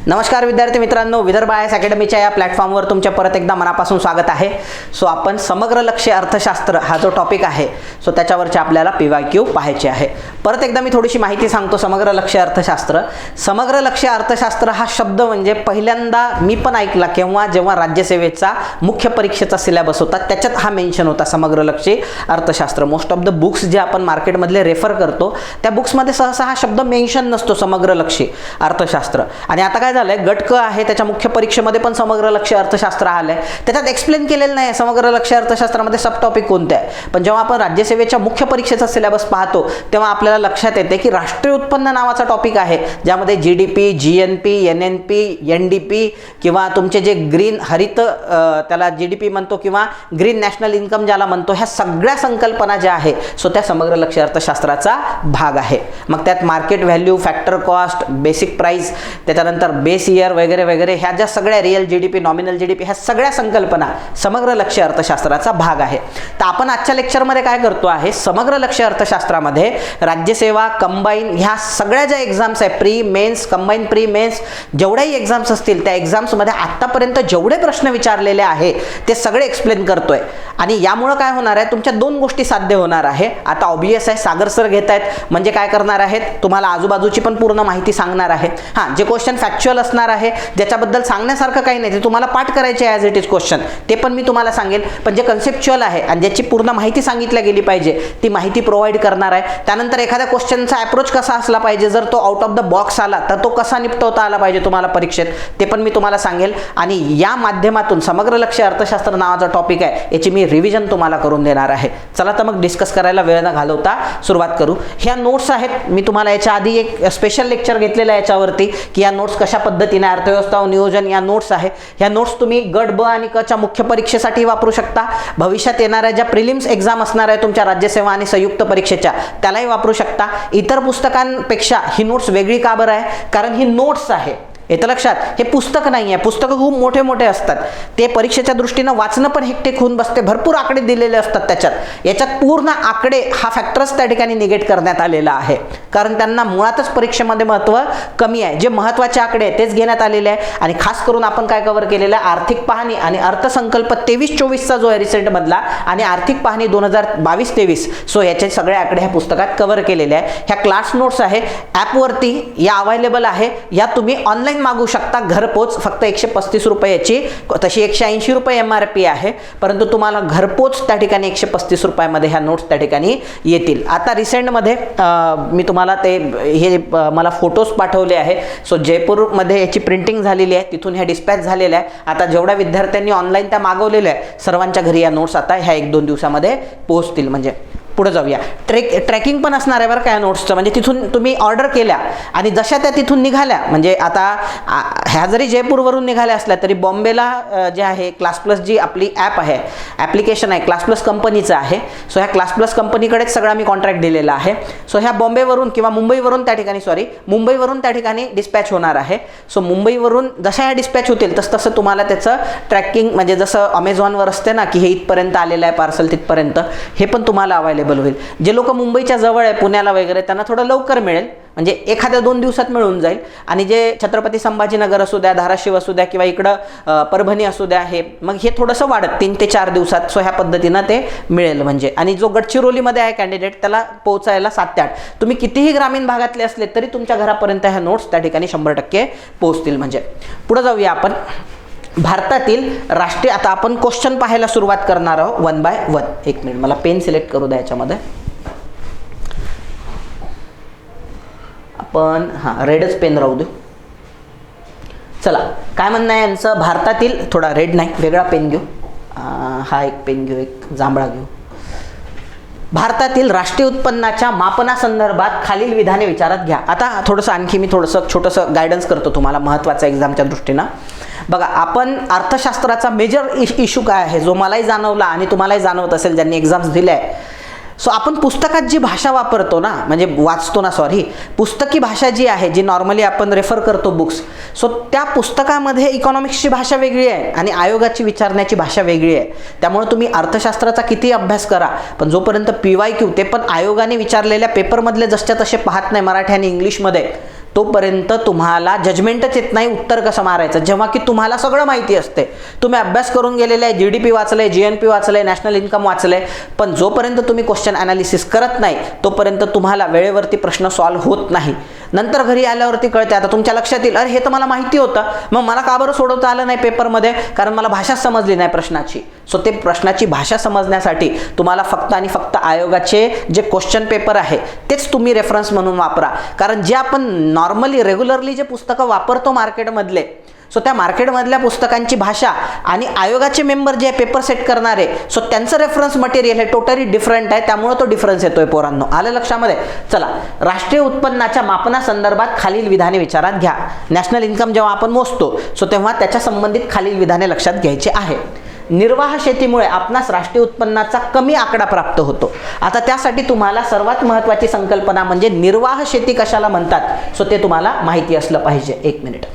नमस्कार विद्यार्थी मित्रांनो, विदर्भ आयएस अकॅडमीच्या या प्लॅटफॉर्मवर तुमच्या परत एकदा मनापासून स्वागत आहे. सो आपण समग्र लक्ष्य अर्थशास्त्र हा जो टॉपिक आहे सो त्याच्यावरचे आपल्याला PYQ पाहायचे आहे. परत एकदा मी थोडीशी माहिती सांगतो. समग्र लक्ष्य अर्थशास्त्र, समग्र लक्ष्य अर्थशास्त्र हा शब्द म्हणजे पहिल्यांदा मी पण ऐकला जेव्हा राज्यसेवेचा मुख्य परीक्षेचा सिलेबस होता त्याच्यात हा मेन्शन होता, समग्र लक्ष्य अर्थशास्त्र. मोस्ट ऑफ द बुक्स जे आपण मार्केटमधले रेफर करतो त्या बुक्समध्ये सहसा हा शब्द मेन्शन नसतो, समग्र लक्ष्य अर्थशास्त्र. आणि आता काय झालंय, गटक आहे त्याच्या मुख्य परीक्षेमध्ये पण समग्र लक्ष्य अर्थशास्त्र आलंय. त्याच्यात एक्सप्लेन केलेलं नाही समग्र लक्ष्य अर्थशास्त्रामध्ये सब टॉपिक कोणते आहे. पण जेव्हा आपण राज्यसेवेच्या मुख्य परीक्षेचा सिलेबस पाहतो तेव्हा आपल्याला लक्षात येते की राष्ट्रीय उत्पन्न नावाचा टॉपिक आहे, ज्यामध्ये GDP, GNP, NNP, NDP किंवा तुमचे जे ग्रीन हरित त्याला GDP म्हणतो किंवा ग्रीन नॅशनल इन्कम ज्याला म्हणतो, ह्या सगळ्या संकल्पना ज्या आहे सो त्या समग्र लक्ष्य अर्थशास्त्राचा भाग आहे. मग त्यात market value, factor cost, basic price, त्याच्यानंतर बेस इयर वगैरे वगैरे ह्या ज्या सगळ्या रिअल GDP, नॉमिनल GDP ह्या सगळ्या संकल्पना समग्र लक्ष्य अर्थशास्त्राचा भाग आहे. तर आपण आजच्या लेक्चरमध्ये काय करतो आहे, समग्र लक्ष्य अर्थशास्त्रामध्ये राज्यसेवा, कंबाईन ह्या सगळ्या ज्या एक्झाम्स आहे, pre mains, combined pre mains, जेवढ्याही एक्झाम्स असतील त्या एक्झाम्समध्ये आत्तापर्यंत जेवढे प्रश्न विचारलेले आहे ते सगळे एक्सप्लेन करतोय. आणि यामुळे काय होणार आहे, तुमच्या दोन गोष्टी साध्य होणार आहे. आता ऑब्वियस आहे, सागर सर घेत आहेत म्हणजे काय करणार आहेत, तुम्हाला आजूबाजूची पण पूर्ण माहिती सांगणार आहेत. हां, जे क्वेश्चन फॅक्च्युअल असणार आहे, ज्याच्याबद्दल सांगण्यासारखं काही नाही, ते तुम्हाला पाठ करायचे ॲज इट इज क्वेश्चन, ते पण मी तुम्हाला सांगेल. पण जे कन्सेप्च्युअल आहे आणि ज्याची पूर्ण माहिती सांगितल्या गेली पाहिजे ती माहिती प्रोव्हाइड करणार आहे. त्यानंतर एखाद्या क्वेश्चनचा अप्रोच कसा असला पाहिजे, जर तो आउट ऑफ द बॉक्स आला तर तो कसा निपटवता आला पाहिजे तुम्हाला परीक्षेत, ते पण मी तुम्हाला सांगेल. आणि या माध्यमातून समग्र लक्ष्य अर्थशास्त्र नावाचा टॉपिक आहे याची मी रिव्हिजन तुम्हाला करून देणार आहे. चला तर मग डिस्कस करायला वेळ न घालवता सुरुवात करू. ह्या नोट्स आहेत, मी तुम्हाला याच्या आधी एक स्पेशल लेक्चर घेतलेलं आहे याच्यावरती की या नोट्स कशा पद्धतीने अर्थव्यवस्था व नियोजन या नोट्स आहे. ह्या नोट्स तुम्ही गट ब आणि क च्या मुख्य परीक्षेसाठी वापरू शकता. भविष्यात येणाऱ्या ज्या प्रिलिम्स एक्झाम असणार आहे तुमच्या राज्यसेवा आणि संयुक्त परीक्षेच्या त्यालाही वापरू शकता. इतर पुस्तकांपेक्षा ही नोट्स वेगळी का बरं आहे, कारण ही नोट्स आहे. येतं लक्षात, हे पुस्तक नाही आहे. पुस्तकं खूप मोठे मोठे असतात, ते परीक्षेच्या दृष्टीनं वाचणं पण हेक्टिक होऊन बसते, भरपूर आकडे दिलेले असतात त्याच्यात. याच्यात पूर्ण आकडे हा फॅक्टर्स त्या ठिकाणी निगेट करण्यात आलेला आहे, कारण त्यांना मुळातच परीक्षेमध्ये महत्त्व कमी आहे. जे महत्त्वाचे आकडे आहेत तेच घेण्यात आलेले आहे. आणि खास करून आपण काय कव्हर केलेलं आहे, आर्थिक पाहणी आणि अर्थसंकल्प 23-24चा जो आहे रिसेंटमधला, आणि आर्थिक पाहणी 2022-23, सो याचे सगळे आकडे ह्या पुस्तकात कव्हर केलेले आहे. ह्या क्लास नोट्स आहे, ॲपवरती या अवेलेबल आहे. या तुम्ही ऑनलाईन मागू शकता घरपोच. फक्त 135 रुपयाची, तशी 180 रुपये MRP आहे, परंतु तुम्हाला घरपोच त्या ठिकाणी 135 रुपयामध्ये ह्या नोट्स त्या ठिकाणी येतील. आता रिसेंटमध्ये मी तुम्हाला ते हे मला फोटोज पाठवले आहे. सो जयपूरमध्ये याची प्रिंटिंग झालेली आहे, तिथून ह्या डिस्पॅच झालेल्या आहे. आता जेवढ्या विद्यार्थ्यांनी ऑनलाईन त्या मागवलेल्या आहे सर्वांच्या घरी या नोट्स आता ह्या 1-2 दिवसामध्ये पोहोचतील. म्हणजे पुढे जाऊया, ट्रॅकिंग पण असणार आहे बरं काय नोट्सचं. म्हणजे तिथून तुम्ही ऑर्डर केल्या आणि जशा त्या तिथून निघाल्या, म्हणजे आता ह्या जरी जयपूरवरून निघाल्या असल्या तरी बॉम्बेला जे आहे क्लास प्लस जी आपली ॲप आहे, ॲप्लिकेशन आहे, क्लास प्लस कंपनीचं आहे. सो ह्या क्लास प्लस कंपनीकडेच सगळा मी कॉन्ट्रॅक्ट दिलेला आहे. सो ह्या बॉम्बेवरून किंवा मुंबईवरून त्या ठिकाणी मुंबईवरून त्या ठिकाणी डिस्पॅच होणार आहे. सो मुंबईवरून जशा ह्या डिस्पॅच होतील तसं तुम्हाला त्याचं ट्रॅकिंग, म्हणजे जसं अमेझॉनवर असते ना की हे इथपर्यंत आलेलं आहे पार्सल तिथपर्यंत, हे पण तुम्हाला अवेलेबल होईल. जे लोक मुंबईच्या जवळ आहे, पुण्याला वगैरे, त्यांना थोडं लवकर मिळेल, म्हणजे 1-2 दिवसात मिळून जाईल. आणि जे छत्रपती संभाजीनगर असू द्या, धाराशिव असू द्या किंवा इकडं परभणी असू द्या, हे मग हे थोडंसं वाढत 3 ते 4 दिवसात. सो ह्या पद्धतीनं ते मिळेल. म्हणजे आणि जो गडचिरोलीमध्ये आहे कॅन्डिडेट त्याला पोहोचायला 7 ते 8. तुम्ही कितीही ग्रामीण भागातले असले तरी तुमच्या घरापर्यंत ह्या नोट्स त्या ठिकाणी 100% पोहोचतील. म्हणजे पुढे जाऊया आपण. भारतातील राष्ट्रीय, आता आपण क्वेश्चन पाहायला सुरुवात करणार आहोत 1 by 1. एक मिनिट, मला पेन सिलेक्ट करू द्या याच्यामध्ये. आपण रेडच पेन राहू देऊ. चला, काय म्हणणं आहे यांचं, भारतातील, थोडा रेड नाही, वेगळा पेन घेऊ, हा एक पेन घेऊ, एक जांभळा घेऊ. भारतातील राष्ट्रीय उत्पन्नाच्या मापनासंदर्भात खालील विधाने विचारात घ्या. आता थोडंसं आणखी मी छोटंसं गायडन्स करतो तुम्हाला महत्त्वाचं एक्झामच्या दृष्टीनं. बघा, आपण अर्थशास्त्राचा मेजर इश्यू काय आहे जो मलाही जाणवला आणि तुम्हालाही जाणवत असेल ज्यांनी एक्झाम्स दिल्या आहे. सो आपण पुस्तकात जी भाषा वापरतो ना, म्हणजे वाचतो ना, पुस्तकी भाषा जी आहे, जी नॉर्मली आपण रेफर करतो बुक्स, सो त्या पुस्तकामध्ये इकॉनॉमिक्सची भाषा वेगळी आहे आणि आयोगाची विचारण्याची भाषा वेगळी आहे. त्यामुळे तुम्ही अर्थशास्त्राचा किती अभ्यास करा, पण जोपर्यंत PYQ ते पण आयोगाने विचारलेल्या पेपरमधले जसच्या तसे पाहत नाही मराठी आणि इंग्लिशमध्ये, तोपर्यंत तुम्हाला जजमेंटच येत नाही उत्तर कसं मारायचं, जेव्हा की तुम्हाला सगळं माहिती असते. तुम्ही अभ्यास करून गेलेले आहे, GDP वाचलंय, GNP वाचलंय, नॅशनल इन्कम वाचलंय, पण जोपर्यंत तुम्ही क्वेश्चन ॲनालिसिस करत नाही तोपर्यंत तुम्हाला वेळेवरती प्रश्न सॉल्व्ह होत नाही. नंतर घरी आल्यावरती कळते, आता तुमच्या लक्षात येईल, अरे हे तर मला माहिती होतं, मग मला का बरं सोडवता आलं नाही पेपरमध्ये, कारण मला भाषाच समजली नाही प्रश्नाची. सो ते प्रश्नाची भाषा समजण्यासाठी तुम्हाला फक्त आणि फक्त आयोगाचे जे क्वेश्चन पेपर आहे तेच तुम्ही रेफरन्स म्हणून वापरा. कारण जे आपण नॉर्मली रेग्युलरली जे पुस्तकं वापरतो मार्केटमधले, सो त्या मार्केटमधल्या पुस्तकांची भाषा आणि आयोगाचे मेंबर जे पेपर सेट करणारे, सो त्यांचं रेफरन्स मटेरियल हे टोटली डिफरंट आहे. त्यामुळे तो डिफरन्स येतोय पोरांनो. आलं लक्षामध्ये? चला, राष्ट्रीय उत्पन्नाच्या मापनासंदर्भात खालील विधाने विचारात घ्या. नॅशनल इन्कम जेव्हा आपण मोजतो सो तेव्हा त्याच्या संबंधित खालील विधाने लक्षात घ्यायची आहे. निर्वाह शेतीमुळे आपणास राष्ट्रीय उत्पन्नाचा कमी आकडा प्राप्त होतो. आता त्यासाठी तुम्हाला सर्वात महत्त्वाची संकल्पना म्हणजे निर्वाह शेती कशाला म्हणतात, सो ते तुम्हाला माहिती असलं पाहिजे. एक मिनिट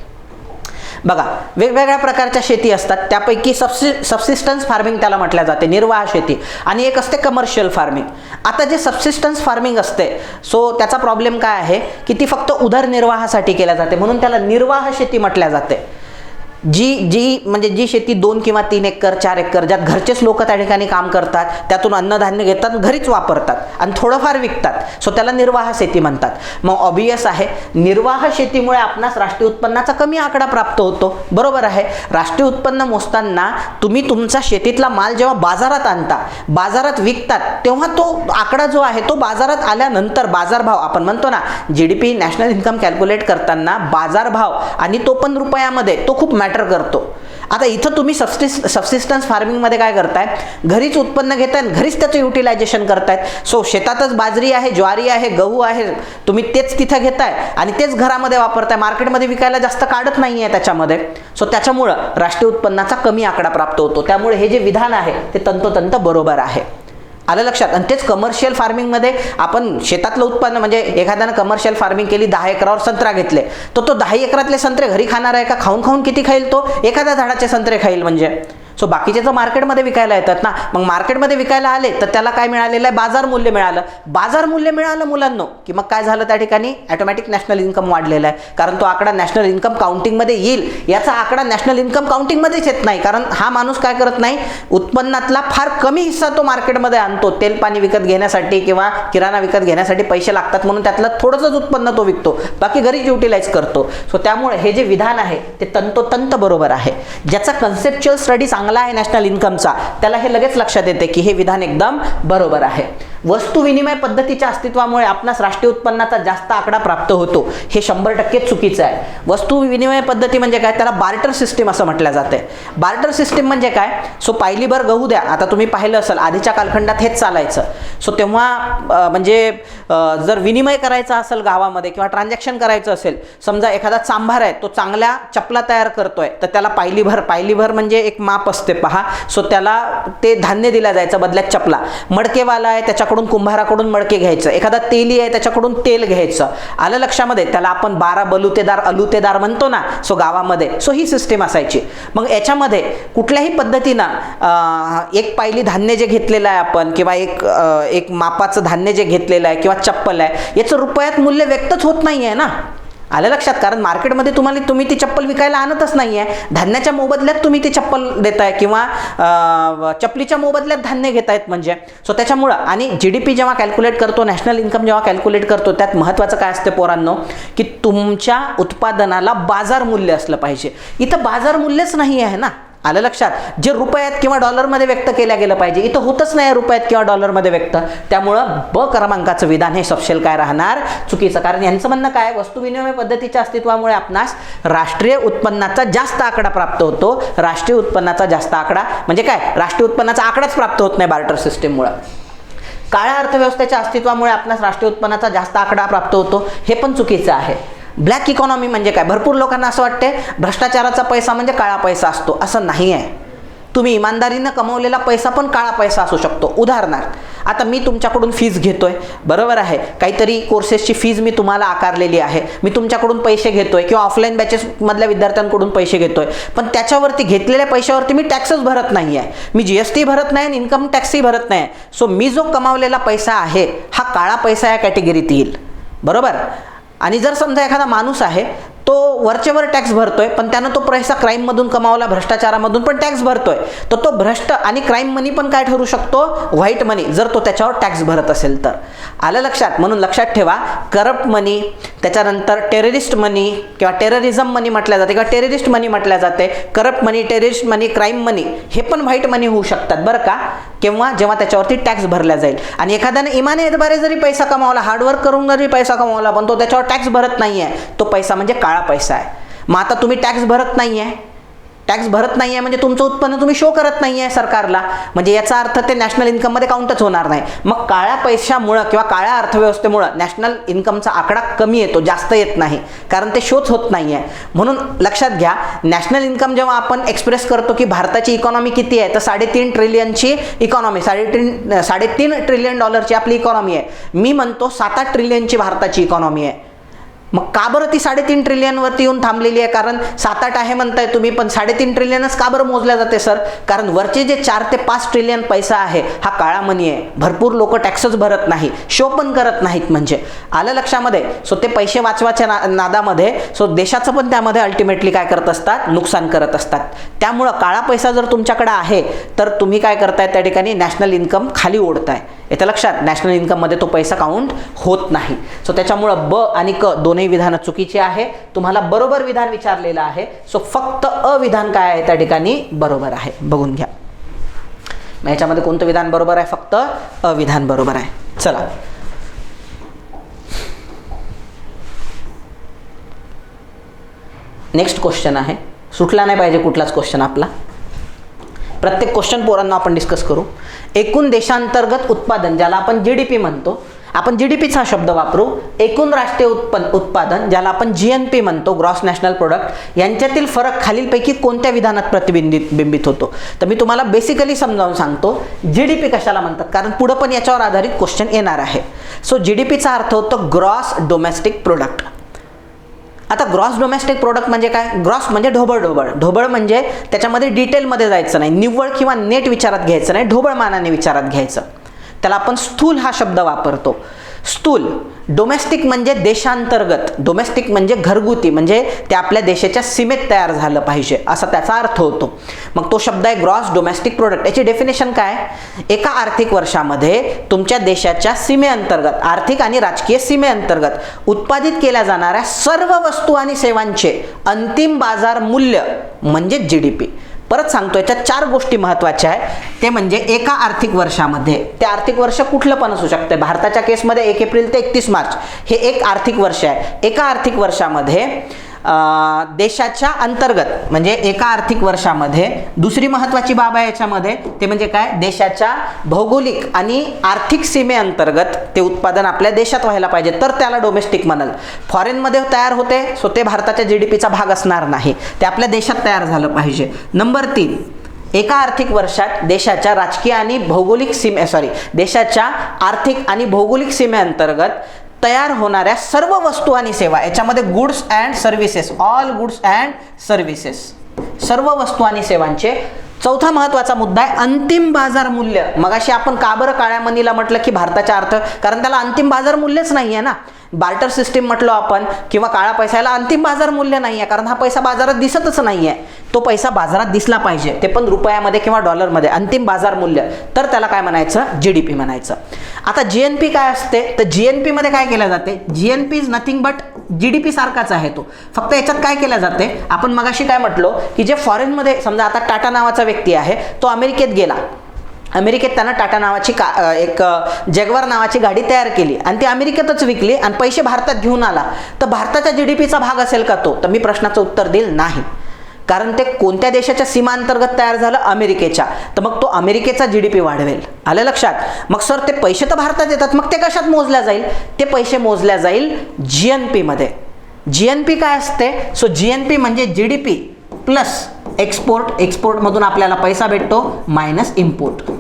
बघा, वेगवेगळ्या प्रकारच्या शेती असतात, त्यापैकी सबसिस्टन्स फार्मिंग त्याला म्हटल्या जाते, निर्वाह शेती, आणि एक असते कमर्शियल फार्मिंग. आता जे सबसिस्टन्स फार्मिंग असते सो त्याचा प्रॉब्लेम काय आहे की ती फक्त उदरनिर्वाहासाठी केल्या जाते, म्हणून त्याला निर्वाह शेती म्हटल्या जाते. जी शेती 2 किंवा 3 एकर 4 एकर ज्यात घरचेच लोक त्या ठिकाणी काम करतात, त्यातून अन्नधान्य घेतात, घरीच वापरतात आणि थोडंफार विकतात, सो त्याला निर्वाह शेती म्हणतात. मग ऑब्वियस आहे, निर्वाह शेतीमुळे आपणास राष्ट्रीय उत्पन्नाचा कमी आकडा प्राप्त होतो. बरोबर आहे. राष्ट्रीय उत्पन्न मोजताना तुम्ही तुमचा शेतीतला माल जेव्हा बाजारात आणता, बाजारात विकतात, तेव्हा तो आकडा जो आहे तो बाजारात आल्यानंतर बाजारभाव, आपण म्हणतो ना GDP नॅशनल इन्कम कॅल्क्युलेट करताना बाजारभाव, आणि तो पण रुपयामध्ये, तो खूप मॅटर करतो. आता इथं तुम्ही सबसिस्टन्स फार्मिंग मध्ये काय करताय, घरीच उत्पन्न घेताय, घरीच त्याचं युटिलायझेशन करतायत. सो शेतातच बाजरी आहे, ज्वारी आहे, गहू आहे, तुम्ही तेच तिथं घेताय आणि तेच घरामध्ये वापरताय, मार्केटमध्ये विकायला जास्त काढत नाहीये त्याच्यामध्ये. सो त्याच्यामुळं राष्ट्रीय उत्पन्नाचा कमी आकडा प्राप्त होतो. त्यामुळे हे जे विधान आहे ते तंतोतंत बरोबर आहे. आलं लक्षात? आणि तेच कमर्शियल फार्मिंगमध्ये आपण शेतातलं उत्पन्न, म्हणजे एखाद्यानं कमर्शियल फार्मिंग केली, 10 एकरावर संत्रा घेतले, तर तो 10 एकरातले संत्रे घरी खाणार आहे का? खाऊन खाऊन किती खाईल तो? एखाद्या झाडाचे संत्रे खाईल म्हणजे. सो बाकीचे तर मार्केटमध्ये विकायला येतात ना, मग मार्केटमध्ये विकायला आले तर त्याला काय मिळालेलं आहे? बाजार मूल्य मिळालं. बाजार मूल्य मिळालं मुलांनो की मग काय झालं, त्या ठिकाणी ऑटोमॅटिक नॅशनल इन्कम वाढलेला आहे, कारण तो आकडा नॅशनल इन्कम काउंटिंगमध्ये येईल. याचा आकडा नॅशनल इन्कम काउंटिंगमध्येच येत नाही, कारण हा माणूस काय करत नाही, उत्पन्नातला फार कमी हिस्सा तो मार्केटमध्ये आणतो. तेल पाणी विकत घेण्यासाठी किंवा किराणा विकत घेण्यासाठी पैसे लागतात म्हणून त्यातलं थोडंसंच उत्पन्न तो विकतो, बाकी घरीच युटिलाइज करतो. सो त्यामुळे हे जे विधान आहे ते तंतोतंत बरोबर आहे. ज्याचा कन्सेप्च्युअल स्टडी चांगला आहे नॅशनल इन्कमचा, त्याला हे लगेच लक्षात येते की हे विधान एकदम बरोबर आहे. वस्तू विनिमय पद्धतीच्या अस्तित्वामुळे आपणास राष्ट्रीय उत्पन्नाचा जास्त आकडा प्राप्त होतो, हे 100% चुकीचं आहे. वस्तू विनिमय पद्धती म्हणजे काय, त्याला बार्टर सिस्टीम असं म्हटलं जाते. बार्टर सिस्टीम म्हणजे काय, सो पायलीभर गहू द्या. आता तुम्ही पाहिलं असेल आधीच्या कालखंडात हेच चालायचं. सो तेव्हा म्हणजे जर विनिमय करायचा असेल गावामध्ये किंवा ट्रान्झॅक्शन करायचं असेल, समजा एखादा चांभार आहे, तो चांगल्या चपला तयार करतोय, तर त्याला पायलीभर म्हणजे एक माप असते पहा. सो त्याला ते धान्य दिलं जायचं बदल्यात चपला. मडकेवाला आहे त्याच्याकडून, कुंभाराकडून मडके घ्यायचं. एखादा तेली आहे त्याच्याकडून तेल घ्यायचं. आलं लक्षामध्ये? त्याला आपण 12 बलुतेदार अलुतेदार म्हणतो ना, सो गावामध्ये. सो ही सिस्टीम असायची. मग याच्यामध्ये कुठल्याही पद्धतीनं एक पायली धान्य जे घेतलेलं आहे आपण, किंवा एक मापाचं धान्य जे घेतलेलं आहे किंवा चप्पल आहे, याचं रुपयात मूल्य व्यक्तच होत नाहीये ना. आलं लक्षात? कारण मार्केटमध्ये तुम्ही ती चप्पल विकायला आणतच नाहीये, धान्याच्या मोबदल्यात तुम्ही ती चप्पल देताय किंवा चपलीच्या मोबदल्यात धान्य घेतायत म्हणजे. सो त्याच्यामुळं, आणि GDP जेव्हा कॅल्क्युलेट करतो, नॅशनल इन्कम जेव्हा कॅल्क्युलेट करतो, त्यात महत्त्वाचं काय असतं पोरांनो, की तुमच्या उत्पादनाला बाजार मूल्य असलं पाहिजे. इथं बाजार मूल्यच नाही आहे ना. आलं लक्षात? जे रुपयात किंवा डॉलरमध्ये व्यक्त केल्या गेलं पाहिजे, इथं होतच नाही रुपयात किंवा डॉलरमध्ये व्यक्त. त्यामुळं ब क्रमांकाचं विधान हे सपशेल काय राहणार, चुकीचं. कारण यांचं म्हणणं काय, वस्तू विनिमय पद्धतीच्या अस्तित्वामुळे आपणास राष्ट्रीय उत्पन्नाचा जास्त आकडा प्राप्त होतो. राष्ट्रीय उत्पन्नाचा जास्त आकडा म्हणजे काय, राष्ट्रीय उत्पन्नाचा आकडाच प्राप्त होत नाही बार्टर सिस्टीममुळे. काळ्या अर्थव्यवस्थेच्या अस्तित्वामुळे आपणास राष्ट्रीय उत्पन्नाचा जास्त आकडा प्राप्त होतो, हे पण चुकीचं आहे. ब्लॅक इकॉनॉमी म्हणजे काय, भरपूर लोकांना असं वाटते भ्रष्टाचाराचा पैसा म्हणजे काळा पैसा असतो. असं नाही आहे. तुम्ही इमानदारीनं कमवलेला पैसा पण काळा पैसा असू शकतो. उदाहरणार्थ, आता मी तुमच्याकडून फीज घेतोय, बरोबर आहे, काहीतरी कोर्सेसची फीज मी तुम्हाला आकारलेली आहे, मी तुमच्याकडून पैसे घेतोय किंवा ऑफलाईन बॅचेसमधल्या विद्यार्थ्यांकडून पैसे घेतोय, पण त्याच्यावरती घेतलेल्या पैशावरती मी टॅक्सच भरत नाही आहे, मी GST भरत नाही आणि इन्कम टॅक्सही भरत नाही. सो मी जो कमावलेला पैसा आहे हा काळा पैसा या कॅटेगरीत येईल. बरोबर? आणि जर समजा एखादा माणूस आहे तो वरचेवर टॅक्स भरतोय, पण त्यानं तो पैसा क्राईममधून कमावला, भ्रष्टाचारामधून पण टॅक्स भरतोय, तर तो भ्रष्ट आणि क्राईम मनी पण काय ठरू शकतो, व्हाईट मनी, जर तो त्याच्यावर टॅक्स भरत असेल तर. आलं लक्षात. म्हणून लक्षात ठेवा, करप्ट मनी, त्याच्यानंतर टेररिस्ट मनी किंवा टेररिझम मनी म्हटल्या जाते किंवा टेररिस्ट मनी म्हटल्या जाते. करप्ट मनी, टेररिस्ट मनी, क्राईम मनी हे पण व्हाईट मनी होऊ शकतात बरं का, किंवा जेव्हा त्याच्यावरती टॅक्स भरला जाईल. आणि एखाद्याने इमानेद्वारे जरी पैसा कमावला, हार्डवर्क करून जरी पैसा कमावला, पण तो त्याच्यावर टॅक्स भरत नाहीये, तो पैसा म्हणजे काळा पैसा आहे. मग आता तुम्ही टॅक्स भरत नाहीये, टॅक्स भरत नाहीये म्हणजे तुमचं उत्पन्न तुम्ही शो करत नाहीये सरकारला, म्हणजे याचा अर्थ ते नॅशनल इन्कममध्ये काउंटच होणार नाही. मग काळ्या पैशामुळं किंवा काळ्या अर्थव्यवस्थेमुळं नॅशनल इन्कमचा आकडा कमी येतो, जास्त येत नाही, कारण ते शोच होत नाहीये. म्हणून लक्षात घ्या, नॅशनल इन्कम जेव्हा आपण एक्सप्रेस करतो की भारताची इकॉनॉमी किती आहे, तर 3.5 ट्रिलियनची इकॉनॉमी, 3.5 ट्रिलियन डॉलरची आपली इकॉनॉमी आहे. मी म्हणतो 7-8 ट्रिलियनची भारताची इकॉनॉमी आहे. मग का बरं ती 3.5 ट्रिलियनवरती येऊन थांबलेली आहे? कारण 7-8 आहे म्हणताय तुम्ही, पण 3.5 ट्रिलियनच का बरं मोजल्या जाते सर? कारण वरचे जे 4 ते 5 ट्रिलियन पैसा आहे हा काळा मनी आहे. भरपूर लोक टॅक्सच भरत नाही, शो पण करत नाहीत. म्हणजे आलं लक्षामध्ये. सो ते पैसे वाचवाच्या नादामध्ये सो देशाचं पण त्यामध्ये अल्टिमेटली काय करत असतात, नुकसान करत असतात. त्यामुळं काळा पैसा जर तुमच्याकडे आहे तर तुम्ही काय करताय, त्या ठिकाणी नॅशनल इन्कम खाली ओढताय. येतं लक्षात. नॅशनल इन्कममध्ये तो पैसा काउंट होत नाही. सो त्याच्यामुळं ब आणि क दोन्ही विधानं चुकीची आहे. तुम्हाला बरोबर विधान विचारलेलं आहे, सो फक्त अविधान काय आहे त्या ठिकाणी बरोबर आहे. बघून घ्या याच्यामध्ये कोणतं विधान बरोबर आहे, फक्त अविधान बरोबर आहे. चला नेक्स्ट क्वेश्चन आहे. सुटला नाही पाहिजे कुठलाच क्वेश्चन आपला. प्रत्येक क्वेश्चन पोरांना आपण डिस्कस करू. एकूण देशांतर्गत उत्पादन, ज्याला आपण जीडीपी म्हणतो, आपण जीडीपीचा शब्द वापरू. एकूण राष्ट्रीय उत्पादन, ज्याला आपण जीएनपी म्हणतो, ग्रॉस नॅशनल प्रोडक्ट, यांच्यातील फरक खालीलपैकी कोणत्या विधानात प्रतिबिंबित होतो? तर मी तुम्हाला बेसिकली समजावून सांगतो जीडीपी कशाला म्हणतात, कारण पुढे पण याच्यावर आधारित क्वेश्चन येणार आहे. सो जीडीपीचा अर्थ होतो ग्रॉस डोमेस्टिक प्रोडक्ट. आता ग्रॉस डोमेस्टिक प्रोडक्ट म्हणजे काय? ग्रॉस म्हणजे ढोबळ म्हणजे त्याच्यामध्ये डिटेलमध्ये जायचं नाही, निव्वळ किंवा नेट विचारात घ्यायचं नाही, ढोबळ मानाने विचारात घ्यायचं. त्याला आपण स्थूल हा शब्द वापरतो. स्थूल. डोमेस्टिक म्हणजे देशांतर्गत, डोमेस्टिक म्हणजे घरगुती, म्हणजे ते आपल्या देशाच्या सीमेत तयार झालं पाहिजे असा त्याचा अर्थ होतो. मग तो शब्द आहे ग्रॉस डोमेस्टिक प्रोडक्ट. याची डेफिनेशन काय? एका आर्थिक वर्षामध्ये तुमच्या देशाच्या सीमेअंतर्गत, आर्थिक आणि राजकीय सीमेअंतर्गत उत्पादित केल्या जाणाऱ्या सर्व वस्तू आणि सेवांचे अंतिम बाजार मूल्य म्हणजे जीडीपी. परत सांगतो, याच्यात 4 गोष्टी महत्त्वाच्या आहेत. ते म्हणजे एका आर्थिक वर्षामध्ये, ते आर्थिक वर्ष कुठलं पण असू शकते. भारताच्या केसमध्ये 1 एप्रिल ते 31 मार्च हे एक आर्थिक वर्ष आहे. एका आर्थिक वर्षामध्ये देशाच्या अंतर्गत म्हणजे एका आर्थिक वर्षामध्ये दुसरी महत्त्वाची बाब आहे याच्यामध्ये, ते म्हणजे काय? देशाच्या भौगोलिक आणि आर्थिक सीमेअंतर्गत ते उत्पादन आपल्या देशात व्हायला पाहिजे, तर त्याला डोमेस्टिक म्हणाल. फॉरेनमध्ये तयार होते सो ते भारताच्या जीडीपीचा भाग असणार नाही, ते आपल्या देशात तयार झालं पाहिजे. नंबर 3, एका आर्थिक वर्षात देशाच्या राजकीय आणि भौगोलिक देशाच्या आर्थिक आणि भौगोलिक सीमेअंतर्गत तयार होणाऱ्या सर्व वस्तू आणि सेवा, याच्यामध्ये goods and services, all goods and services, सर्व वस्तू आणि सेवांचे. चौथा महत्त्वाचा मुद्दा आहे अंतिम बाजार मूल्य. मगाशी आपण का बरं काळ्या मनीला म्हटलं की भारताच्या अर्थ, कारण त्याला अंतिम बाजार मूल्यच नाही आहे ना. बार्टर सिस्टीम म्हटलो आपण किंवा काळा पैशाला अंतिम बाजार मूल्य नाही आहे, कारण हा पैसा बाजारात दिसतच नाही आहे. तो पैसा बाजारात दिसला पाहिजे, ते पण रुपयामध्ये किंवा डॉलरमध्ये, अंतिम बाजार मूल्य, तर त्याला काय म्हणायचं? जीडीपी म्हणायचं. आता जीएनपी काय असते? तर जीएनपी मध्ये काय केलं जाते? GNP is nothing but GDP सारखाच आहे तो, फक्त याच्यात काय केलं जाते? आपण मगाशी काय म्हटलो की जे फॉरेनमध्ये, समजा आता टाटा नावाचा व्यक्ती आहे, तो अमेरिकेत गेला, अमेरिकेत त्यानं टाटा नावाची एक जॅग्वार नावाची गाडी तयार केली आणि ती अमेरिकेतच विकली आणि पैसे भारतात घेऊन आला, तर भारताच्या जीडीपीचा भाग असेल का तो? तर मी प्रश्नाचं उत्तर देईल नाही, कारण ते कोणत्या देशाच्या सीमांतर्गत तयार झालं? अमेरिकेच्या. तर मग तो अमेरिकेचा जीडीपी वाढवेल. आलं लक्षात. मग सर ते पैसे तर भारतात येतात, मग ते कशात मोजल्या जाईल? ते पैसे मोजल्या जाईल जीएनपी मध्ये. जीएनपी काय असते? सो जीएनपी म्हणजे जीडीपी प्लस एक्सपोर्ट, एक्सपोर्ट मधून आपल्याला पैसा भेटतो, minus import,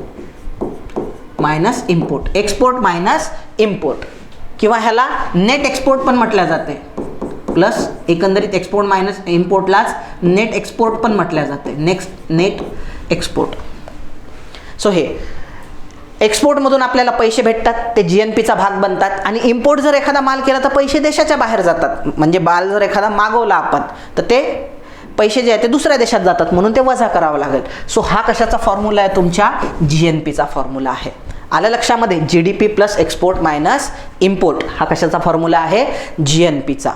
minus import, export minus import, किंवा ह्याला नेट एक्सपोर्ट पण म्हटल्या जाते, प्लस एकंदरीत एक्सपोर्ट मायनस इम्पोर्टलाच नेट एक्सपोर्ट पण म्हटल्या जाते, नेट एक्सपोर्ट. सो हे एक्सपोर्टमधून आपल्याला पैसे भेटतात, ते GNPचा भाग बनतात. आणि इम्पोर्ट जर एखादा माल केला तर पैसे देशाच्या बाहेर जातात. म्हणजे माल जर एखादा मागवला आपण तर ते पैसे जे आहेत ते दुसऱ्या देशात जातात, म्हणून ते वजा करावं लागेल. सो हा कशाचा फॉर्म्युला आहे? तुमच्या GNPचा फॉर्म्युला आहे. आलं लक्षामध्ये? GDP plus export minus import हा कशाचा फॉर्म्युला आहे? GNPचा.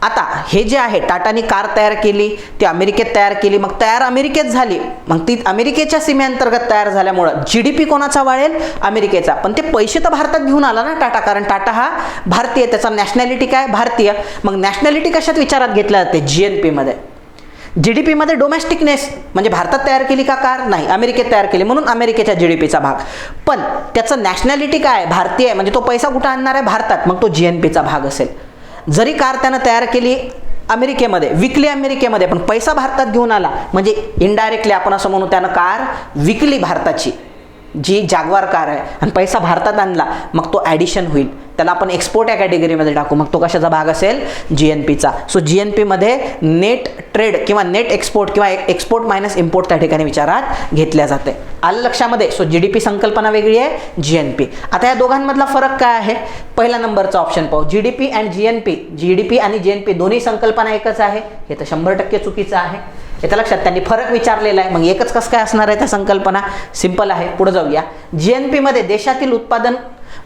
आता हे जे आहे, टाटानी कार तयार केली, ती अमेरिकेत तयार केली, मग तयार अमेरिकेत झाली, मग ती अमेरिकेच्या सीमेअंतर्गत तयार झाल्यामुळं GDP कोणाचा वाढेल? अमेरिकेचा. पण ते पैसे तर भारतात घेऊन आला ना टाटा, कारण टाटा हा भारतीय, त्याचा नॅशनॅलिटी काय? भारतीय. मग नॅशनॅलिटी कशात विचारात घेतल्या जाते? GNP मध्ये. GDP मध्ये डोमेस्टिकनेस म्हणजे भारतात तयार केली का कार? नाही, अमेरिकेत तयार केली, म्हणून अमेरिकेच्या GDPचा भाग. पण त्याचं नॅशनॅलिटी काय? भारतीय आहे, म्हणजे तो पैसा कुठं आणणार आहे? भारतात, मग तो GNPचा भाग असेल. जरी कार त्यानं तयार केली अमेरिकेमध्ये, विकली अमेरिकेमध्ये, पण पैसा भारतात घेऊन आला, म्हणजे इनडायरेक्टली आपण असं म्हणू त्यानं कार विकली भारताची, जी जाग्वार कार आहे, आणि पैसा भारतात आणला, मग तो ॲडिशन होईल, त्याला आपण एक्सपोर्ट या कॅटेगरीमध्ये टाकू, मग तो कशाचा भाग असेल? GNPचा. सो GNP मध्ये नेट ट्रेड किंवा नेट एक्सपोर्ट किंवा एक्सपोर्ट मायनस इम्पोर्ट त्या ठिकाणी विचारात घेतल्या जाते. आलं लक्षामध्ये? सो GDP संकल्पना वेगळी आहे, GNP. आता या दोघांमधला फरक काय आहे? पहिला नंबरचा ऑप्शन पाहू. GDP and GNP. GDP आणि GNP दोन्ही संकल्पना एकच आहे, हे तर 100% चुकीचं आहे. येतं लक्षात? त्यांनी फरक विचारलेला आहे, मग एकच कसं काय असणार आहे त्या संकल्पना? सिंपल आहे. पुढे जाऊया. GNP मध्ये देशातील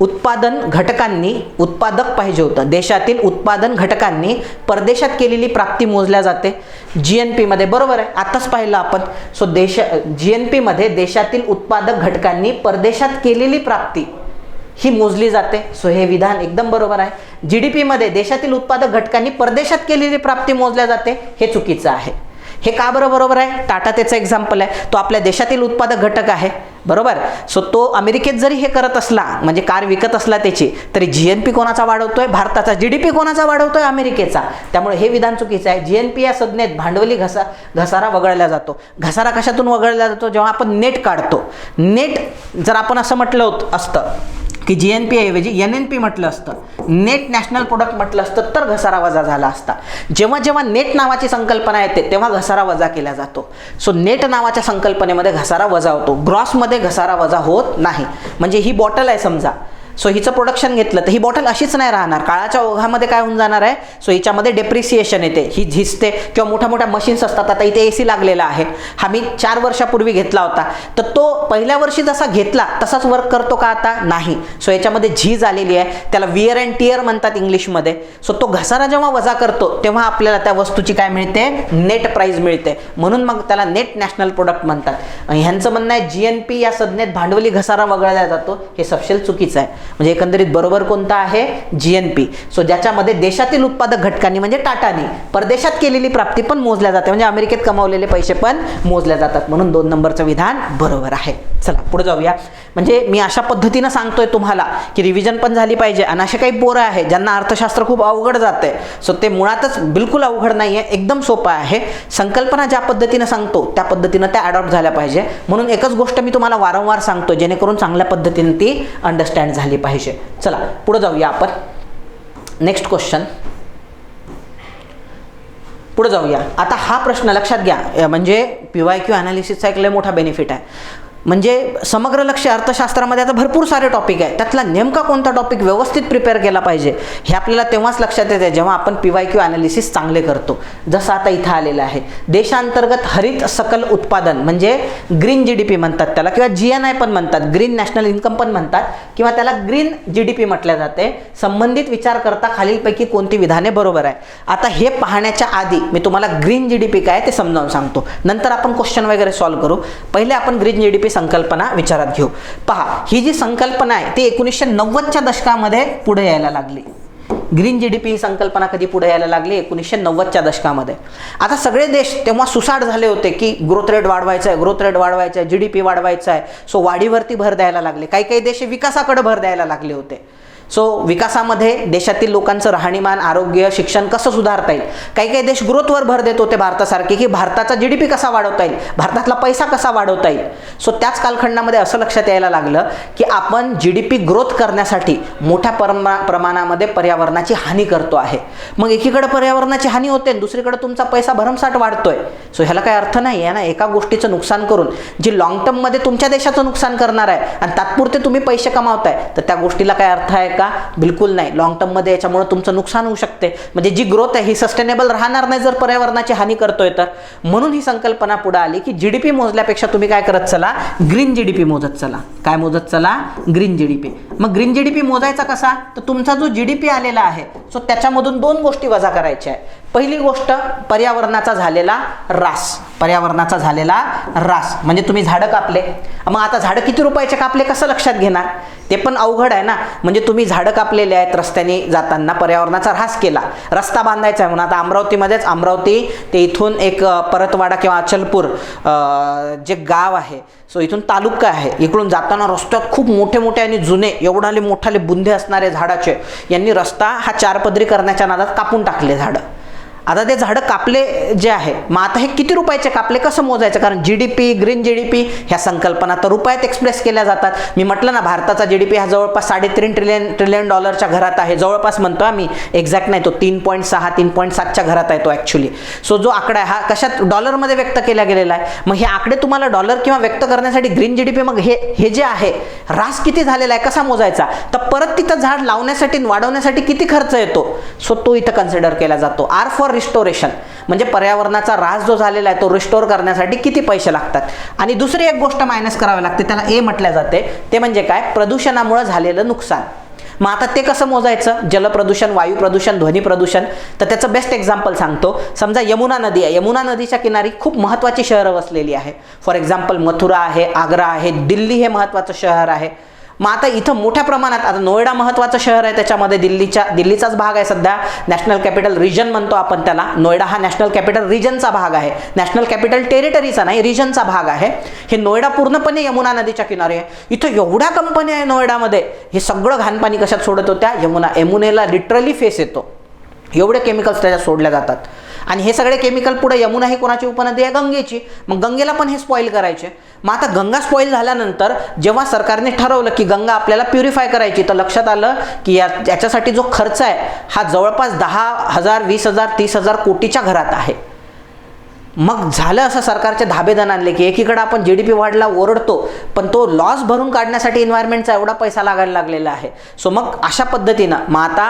उत्पादन घटकांनी, उत्पादक पाहिजे होतं, देशातील उत्पादन घटकांनी परदेशात केलेली प्राप्ती मोजल्या जाते. GNP मध्ये बरोबर आहे, आताच पाहिलं आपण. सो GNP मध्ये देशातील उत्पादक घटकांनी परदेशात केलेली प्राप्ती ही मोजली जाते. सो हे विधान एकदम बरोबर आहे. GDP मध्ये देशातील उत्पादक घटकांनी परदेशात केलेली प्राप्ती मोजल्या जाते, हे चुकीचं आहे. हे का बरं बरोबर आहे? टाटा त्याचं एक्झाम्पल आहे, तो आपल्या देशातील उत्पादक घटक आहे, बरोबर. सो तो अमेरिकेत जरी हे करत असला, म्हणजे कार विकत असला त्याची, तरी GNP कोणाचा वाढवतोय? भारताचा. GDP कोणाचा वाढवतोय? अमेरिकेचा. त्यामुळे हे विधान चुकीचं आहे. GNP या संज्ञेत भांडवली घसारा वगळला जातो. घसारा कशातून वगळला जातो? जेव्हा आपण नेट काढतो. नेट जर आपण असं म्हटलं असतं की GNP ऐवजी NNP म्हटलं असतं, नेट नॅशनल प्रोडक्ट म्हटलं असतं, तर घसारा वजा झाला असता. जेव्हा जेव्हा नेट नावाची संकल्पना येते तेव्हा घसारा वजा केला जातो. सो नेट नावाच्या संकल्पनेमध्ये घसारा वजा होतो, ग्रॉसमध्ये घसारा वजा होत नाही. म्हणजे ही बॉटल आहे समजा, सो हिचं प्रोडक्शन घेतलं तर ही बॉटल अशीच नाही राहणार, काळाच्या ओघामध्ये काय होऊन जाणार आहे? सो हिच्यामध्ये डेप्रिसिएशन येते, ही झिजते, किंवा मोठ्या मोठ्या मशीन्स असतात. आता इथे AC लागलेला आहे, हा मी 4 वर्षापूर्वी घेतला होता, तर तो पहिल्या वर्षी जसा घेतला तसाच वर्क करतो का? आता नाही. सो याच्यामध्ये झीज आलेली आहे, त्याला विअर अँड टिअर म्हणतात इंग्लिशमध्ये. सो तो घसारा जेव्हा वजा करतो तेव्हा आपल्याला त्या वस्तूची काय मिळते? नेट प्राइस मिळते, म्हणून मग त्याला नेट नॅशनल प्रोडक्ट म्हणतात. ह्यांचं म्हणणं आहे GNP या संज्ञेत भांडवली घसारा वगळला जातो, हे सपशेल चुकीचं आहे. म्हणजे एकंदरीत बरोबर कोणता आहे? GNP. सो ज्याच्यामध्ये देशातील उत्पादक घटकांनी म्हणजे टाटानी परदेशात केलेली प्राप्ती पण मोजल्या जाते, म्हणजे अमेरिकेत कमावलेले पैसे पण मोजल्या जातात, म्हणून 2 नंबरचं विधान बरोबर आहे. चला पुढे जाऊया. म्हणजे मी अशा पद्धतीनं सांगतोय तुम्हाला की रिव्हिजन पण झाली पाहिजे. आणि असे काही पोरं आहे ज्यांना अर्थशास्त्र खूप अवघड जाते, सो ते मुळातच बिलकुल अवघड नाही आहे, एकदम सोपं आहे. संकल्पना ज्या पद्धतीनं सांगतो त्या पद्धतीनं त्या अडॉप्ट झाल्या पाहिजे. म्हणून एकच गोष्ट मी तुम्हाला वारंवार सांगतो, जेणेकरून चांगल्या पद्धतीने ती अंडरस्टँड झाली पाहिजे. चला पुढे जाऊया आपण. नेक्स्ट क्वेश्चन, पुढे जाऊया. आता हा प्रश्न लक्षात घ्या, म्हणजे PYQ अनालिसिसचा एक लय मोठा बेनिफिट आहे. म्हणजे समग्र लक्ष अर्थशास्त्रामध्ये आता भरपूर सारे टॉपिक आहे, त्यातला नेमका कोणता टॉपिक व्यवस्थित प्रिपेअर केला पाहिजे हे आपल्याला तेव्हाच लक्षात येते जेव्हा आपण PYQ अनालिसिस चांगले करतो. जसं आता इथं आलेलं आहे, देशांतर्गत हरित सकल उत्पादन म्हणजे ग्रीन GDP म्हणतात त्याला, किंवा GNI पण म्हणतात, ग्रीन नॅशनल इन्कम पण म्हणतात, किंवा त्याला ग्रीन GDP म्हटल्या जाते. संबंधित विचार करता खालीलपैकी कोणती विधाने बरोबर आहे? आता हे पाहण्याच्या आधी मी तुम्हाला ग्रीन GDP काय ते समजावून सांगतो, नंतर आपण क्वेश्चन वगैरे सॉल्व्ह करू. पहिले आपण ग्रीन GDP संकल्पना विचारात घेऊ. पहा, ही जी संकल्पना आहे ती 1990च्या दशकामध्ये पुढे यायला लागली. ग्रीन GDP ही संकल्पना कधी पुढे यायला लागली? 1990च्या दशकामध्ये. आता सगळे देश तेव्हा सुसाट झाले होते की ग्रोथ रेट वाढवायचा आहे, ग्रोथ रेट वाढवायचा आहे, GDP वाढवायचा आहे. सो वाढीवरती भर द्यायला लागले. काही काही देश विकासाकडे भर द्यायला लागले होते. सो विकासामध्ये देशातील लोकांचं राहणीमान, आरोग्य, शिक्षण कसं सुधारता येईल. काही काही देश ग्रोथवर भर देत होते भारतासारखे, की भारताचा GDP कसा वाढवता येईल, भारतातला पैसा कसा वाढवता येईल. सो त्याच कालखंडामध्ये असं लक्षात यायला लागलं की आपण GDP ग्रोथ करण्यासाठी मोठ्या प्रमाणामध्ये पर्यावरणाची हानी करतो आहे. मग एकीकडे पर्यावरणाची हानी होते, दुसरीकडे तुमचा पैसा भरमसाठ वाढतोय. सो ह्याला काही अर्थ नाही आहे ना, एका गोष्टीचं नुकसान करून जी लॉंग टर्ममध्ये तुमच्या देशाचं नुकसान करणार आहे आणि तात्पुरते तुम्ही पैसे कमावताय, तर त्या गोष्टीला काय अर्थ आहे का? बिलकुल नाही. लॉंग टर्ममध्ये याच्यामुळे तुमचं नुकसान होऊ शकते. म्हणजे जी ग्रोथ आहे ही सस्टेनेबल राहणार नाही जर पर्यावरणाची हानी करतोय तर. म्हणून ही संकल्पना पुढे आली की जीडीपी मोजल्यापेक्षा तुम्ही काय करत चला, ग्रीन जीडीपी मोजत चला. काय मोजत चला? Green GDP. मग ग्रीन जीडीपी मोजायचा कसा? तर तुमचा जो जीडीपी आलेला आहे सो त्याच्यामधून दोन गोष्टी वजा करायच्या आहे. पहिली गोष्ट पर्यावरणाचा झालेला ऱ्हास. पर्यावरणाचा झालेला ऱ्हास म्हणजे तुम्ही झाडं कापले. मग आता झाडं किती रुपयाचे कापले कसं लक्षात घेणार? ते पण अवघड आहे ना. म्हणजे तुम्ही झाडं कापलेले आहेत, रस्त्याने जाताना पर्यावरणाचा ऱ्हास केला. रस्ता बांधायचा आहे म्हणून आता अमरावतीमध्येच, अमरावती ते इथून एक परतवाडा किंवा अचलपूर जे गाव आहे सो इथून तालुका आहे, इकडून जाताना रस्त्यात खूप मोठे मोठे आणि जुने एवढाले मोठाले बुंदे असणारे झाडाचे यांनी रस्ता हा चारपदरी करण्याच्या नादात कापून टाकले झाडं. आता ते झाडं कापले जे आहे, मग आता हे किती रुपयाचे कापले कसं मोजायचं? कारण जीडीपी, ग्रीन जीडीपी ह्या संकल्पना तर रुपयात एक्सप्रेस केल्या जातात. मी म्हटलं ना भारताचा जीडीपी हा जवळपास 3.5 ट्रिलियन डॉलरच्या घरात आहे. जवळपास म्हणतो आम्ही, एक्झॅक्ट नाही, तो 3.6 3.7च्या घरात आहे तो ॲक्च्युली. सो जो आकडा आहे हा कशात? डॉलरमध्ये व्यक्त केला गेलेला आहे. मग हे आकडे तुम्हाला डॉलर किंवा व्यक्त करण्यासाठी ग्रीन जीडीपी, मग हे जे आहे ऱ्हास किती झालेला आहे कसा मोजायचा? तर परत तिथं झाड लावण्यासाठी वाढवण्यासाठी किती खर्च येतो सो तो इथं कन्सिडर केला जातो. आर फॉर रिस्टोरेशन म्हणजे पर्यावरणाचा ऱ्हास जो झालेला आहे तो रिस्टोर करण्यासाठी किती पैसे लागतात. आणि दुसरी एक गोष्ट मायनस करावी लागते, त्याला ए म्हटल्या जाते. ते म्हणजे काय? प्रदूषणामुळे झालेलं नुकसान. मग आता ते कसं मोजायचं? जलप्रदूषण, वायू प्रदूषण, ध्वनी प्रदूषण. तर त्याचं बेस्ट एक्झाम्पल सांगतो. समजा यमुना नदी आहे, यमुना नदीच्या किनारी खूप महत्त्वाची शहरं वसलेली आहे. फॉर एक्झाम्पल मथुरा आहे, आग्रा आहे, दिल्ली हे महत्त्वाचं शहर आहे. मग आता इथं मोठ्या प्रमाणात, आता नोएडा महत्त्वाचं शहर आहे, त्याच्यामध्ये दिल्लीचाच भाग आहे सध्या. नॅशनल कॅपिटल रिजन म्हणतो आपण त्याला. नोएडा हा नॅशनल कॅपिटल रिजनचा भाग आहे, नॅशनल कॅपिटल टेरिटरीचा नाही, रिजनचा भाग आहे. हे नोएडा पूर्णपणे यमुना नदीच्या किनारी आहे. इथं एवढ्या कंपन्या आहे नोएडामध्ये, हे सगळं घाणपाणी कशात सोडत होत्या? यमुनेला लिटरली फेस येतो. एवढे केमिकल्स त्याच्यात सोडल्या जातात. आणि हे सगळे केमिकल पुढे, यमुना ही कोणाची उपनदी आहे? गंगेची. मग गंगेला पण हे स्पॉईल करायचे. मग आता गंगा स्पॉईल झाल्यानंतर जेव्हा सरकारने ठरवलं की गंगा आपल्याला प्युरिफाय करायची, तर लक्षात आलं की याच्यासाठी जो खर्च आहे हा जवळपास 10,000, 20,000, 30,000 कोटीच्या घरात आहे. मग झालं असं, सरकारचे धाबेदन आणले की एकीकडे आपण जीडीपी वाढला ओरडतो, पण तो लॉस भरून काढण्यासाठी एन्व्हायरमेंटचा एवढा पैसा लागायला लागलेला आहे. सो मग अशा पद्धतीनं मग आता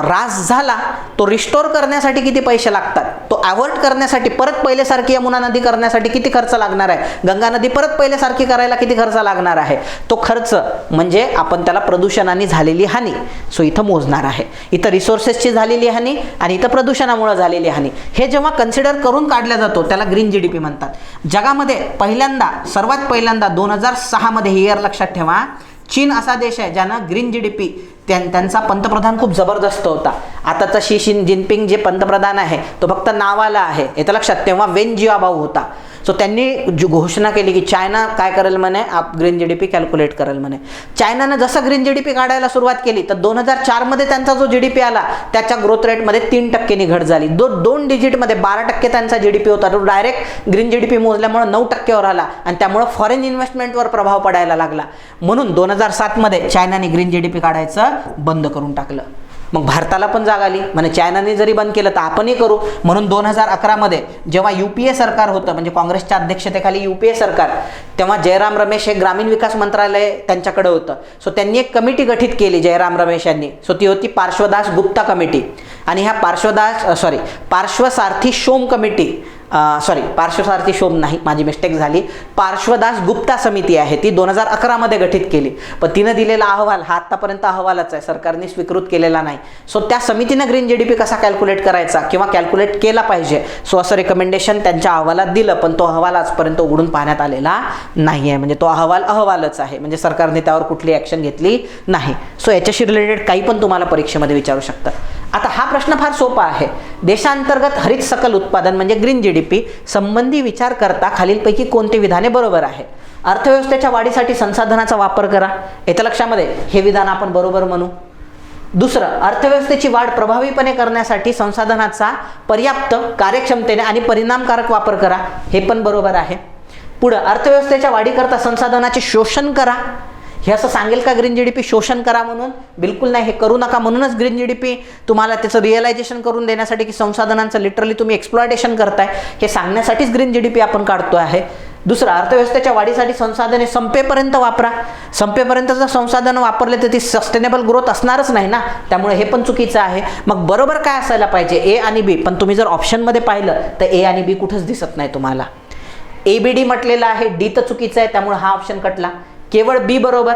ऱ्हास झाला, तो रिस्टोर करण्यासाठी किती पैसे लागतात, तो अवॉइड करण्यासाठी परत पहिल्यासारखी यमुना नदी करण्यासाठी किती खर्च लागणार आहे, गंगा नदी परत पहिल्यासारखी करायला किती खर्च लागणार आहे, तो खर्च म्हणजे आपण त्याला प्रदूषणाने झालेली हानी सो इथं मोजणार आहे. इथं रिसोर्सेसची झालेली हानी आणि इथं प्रदूषणामुळे झालेली हानी हे जेव्हा कन्सिडर करून काढल्या जातो त्याला ग्रीन जीडीपी म्हणतात. जगामध्ये सर्वात पहिल्यांदा 2006 मध्ये, ही इयर लक्षात ठेवा, चीन असा देश आहे ज्यानं ग्रीन जीडीपी, त्यांचा पंतप्रधान खूप जबरदस्त होता. आताचा शी जिनपिंग जे पंतप्रधान आहे तो फक्त नावाला आहे, येतं लक्षात. तेव्हा वेन जियाबाऊ होता. सो त्यांनी घोषणा केली की चायना काय करेल म्हणे, ग्रीन जीडीपी कॅल्क्युलेट करेल म्हणे. चायनानं जसं ग्रीन जीडीपी काढायला सुरुवात केली तर 2004 मध्ये त्यांचा जो जीडीपी आला त्याच्या ग्रोथ रेटमध्ये 3% घट झाली. 2 डिजिटमध्ये 12% त्यांचा जीडीपी होता, तो डायरेक्ट ग्रीन जीडीपी मोजल्यामुळे 9%वर आला आणि त्यामुळे फॉरेन इन्व्हेस्टमेंटवर प्रभाव पडायला लागला. म्हणून 2007 मध्ये चायनाने ग्रीन जीडीपी काढायचं बंद करून टाकलं. मग भारताला पण जाग आली, म्हणजे चायनाने जरी बंद केलं तर आपणही करू. म्हणून 2011 मध्ये जेव्हा युपीए सरकार होतं, म्हणजे काँग्रेसच्या अध्यक्षतेखाली युपीए सरकार, तेव्हा जयराम रमेश हे ग्रामीण विकास मंत्रालय त्यांच्याकडे होतं. सो त्यांनी एक कमिटी गठीत केली जयराम रमेश यांनी. सो ती होती पार्श्वदास गुप्ता कमिटी. आणि ह्या पार्श्वसारथी शोम कमिटी, पार्श्वसारथी शोम नाही, माझी मिस्टेक झाली, पार्श्वदास गुप्ता समिती आहे, ती 2011 मध्ये गठीत केली. पण तिनं दिलेला अहवाल हा आतापर्यंत अहवालच आहे, सरकारने स्वीकृत केलेला नाही. सो त्या समितीनं ग्रीन जीडीपी कसा कॅल्क्युलेट करायचा किंवा कॅल्क्युलेट केला पाहिजे सो असं रिकमेंडेशन त्यांच्या अहवालात दिलं, पण तो अहवाल आजपर्यंत उघडून पाहण्यात आलेला नाही आहे. म्हणजे तो अहवालच आहे, म्हणजे सरकारने त्यावर कुठली ॲक्शन घेतली नाही. सो याच्याशी रिलेटेड काही पण तुम्हाला परीक्षेमध्ये विचारू शकतात. आता हा प्रश्न फार सोपा आहे. देशांतर्गत हरित सकल उत्पादन म्हणजे ग्रीन जीडीपी संबंधी विचार करता खालीलपैकी कोणते विधाने बरोबर आहे? अर्थव्यवस्थेच्या वाढीसाठी संसाधनाचा वापर करा, येतं लक्षामध्ये, हे विधान आपण बरोबर म्हणू. दुसरं, अर्थव्यवस्थेची वाढ प्रभावीपणे करण्यासाठी संसाधनाचा पर्याप्त, कार्यक्षमतेने आणि परिणामकारक वापर करा, हे पण बरोबर आहे. पुढं, अर्थव्यवस्थेच्या वाढीकरता संसाधनाचे शोषण करा, हे असं सांगेल का ग्रीन जीडीपी शोषण करा म्हणून? बिलकुल नाही, हे करू नका. म्हणूनच ग्रीन जीडीपी तुम्हाला त्याचं रिअलायझेशन करून देण्यासाठी, की संसाधनांचं लिटरली तुम्ही एक्सप्लॉयटेशन करताय, हे सांगण्यासाठीच ग्रीन जीडीपी आपण काढतो आहे. दुसरं, अर्थव्यवस्थेच्या वाढीसाठी संसाधने संपेपर्यंत वापरा. संपेपर्यंत जर संसाधनं वापरले तर ती सस्टेनेबल ग्रोथ असणारच नाही ना, त्यामुळे हे पण चुकीचं आहे. मग बरोबर काय असायला पाहिजे? ए आणि बी. पण तुम्ही जर ऑप्शनमध्ये पाहिलं तर ए आणि बी कुठंच दिसत नाही तुम्हाला. ABD म्हटलेलं आहे, डी तर चुकीचं आहे, त्यामुळे हा ऑप्शन कटला. केवळ बी बरोबर.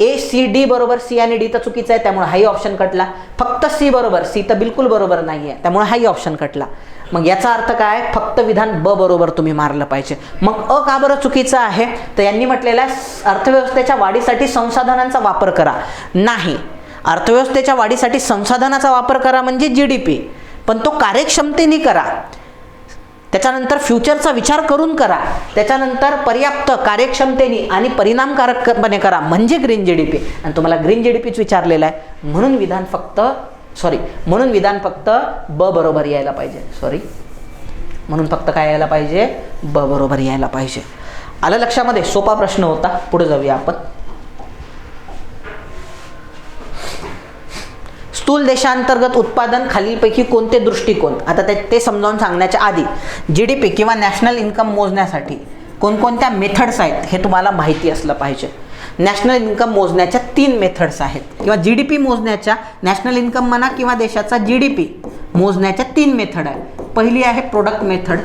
ACD बरोबर, सी आणि डी तर चुकीचं आहे, त्यामुळे हाही ऑप्शन कटला. फक्त सी बरोबर, सी तर बिलकुल बरोबर नाही आहे, त्यामुळे हाही ऑप्शन कटला. मग याचा अर्थ काय? फक्त विधान ब बरोबर तुम्ही मारलं पाहिजे. मग अ का बरं चुकीचं आहे? तर यांनी म्हटलेलं आहे अर्थव्यवस्थेच्या वाढीसाठी संसाधनांचा वापर करा. नाही, अर्थव्यवस्थेच्या वाढीसाठी संसाधनाचा वापर करा म्हणजे GDP, पण तो कार्यक्षमतेने करा. त्याच्यानंतर फ्युचरचा विचार करून करा. त्याच्यानंतर पर्याप्त कार्यक्षमतेने आणि परिणामकारकपणे करा म्हणजे ग्रीन जीडीपी. आणि तुम्हाला ग्रीन जीडीपीच विचारलेला आहे, म्हणून विधान फक्त ब बरोबर यायला पाहिजे. म्हणून फक्त काय यायला पाहिजे? ब बरोबर यायला पाहिजे. आलं लक्षामध्ये? सोपा प्रश्न होता. पुढे जाऊया आपण. स्थूल देशांतर्गत उत्पादन खालीलपैकी कोणते दृष्टिकोन? आता ते समजावून सांगण्याच्या आधी GDP किंवा नॅशनल इन्कम मोजण्यासाठी कोणकोणत्या मेथड्स आहेत हे तुम्हाला माहिती असलं पाहिजे. नॅशनल इन्कम मोजण्याच्या 3 मेथड्स आहेत, किंवा GDP मोजण्याच्या, नॅशनल इन्कम म्हणा किंवा देशाचा GDP मोजण्याच्या 3 मेथड आहेत. पहिली आहे प्रोडक्ट मेथड,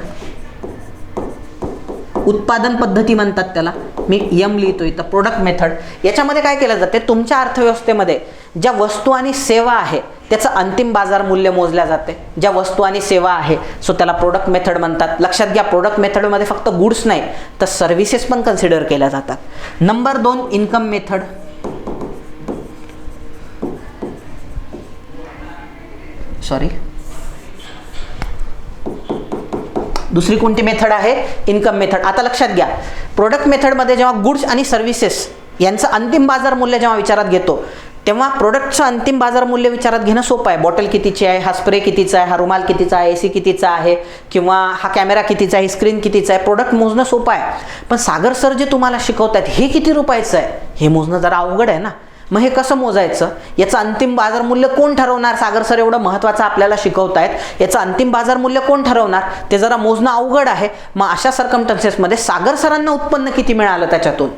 उत्पादन पद्धती म्हणतात त्याला, मी यम लिहितोय तर प्रोडक्ट मेथड. याच्यामध्ये काय केलं जाते? तुमच्या अर्थव्यवस्थेमध्ये ज्या वस्तू आणि सेवा आहे त्याचं अंतिम बाजार मूल्य मोजल्या जाते. ज्या वस्तू आणि सेवा आहे सो त्याला प्रोडक्ट मेथड म्हणतात. लक्षात घ्या, प्रोडक्ट मेथडमध्ये फक्त गुड्स नाही तर सर्व्हिसेस पण कन्सिडर केल्या जातात. Number 2 income method. दुसरी कोणती मेथड आहे? Income method. आता लक्षात घ्या, प्रोडक्ट मेथडमध्ये जेव्हा गुड्स आणि सर्व्हिसेस यांचं अंतिम बाजार मूल्य जेव्हा विचारात घेतो तेव्हा प्रोडक्टचं अंतिम बाजार मूल्य विचारात घेणं सोपं आहे. बॉटल कितीची आहे, हा स्प्रे कितीचा आहे, हा रुमाल कितीचा आहे, AC कितीचा आहे, किंवा हा कॅमेरा कितीचा आहे, स्क्रीन कितीचा आहे, प्रोडक्ट मोजणं सोपं आहे. पण सागर सर जे तुम्हाला शिकवतात हे किती रुपयाचं आहे हे मोजणं जरा अवघड आहे ना. मग हे कसं मोजायचं? याचं अंतिम बाजार मूल्य कोण ठरवणार? सागर सर एवढं महत्त्वाचं आपल्याला शिकवतायत, याचं अंतिम बाजार मूल्य कोण ठरवणार? ते जरा मोजणं अवघड आहे. मग अशा सर्कमस्टन्सेसमध्ये सागर सरांना उत्पन्न किती मिळालं त्याच्यातून,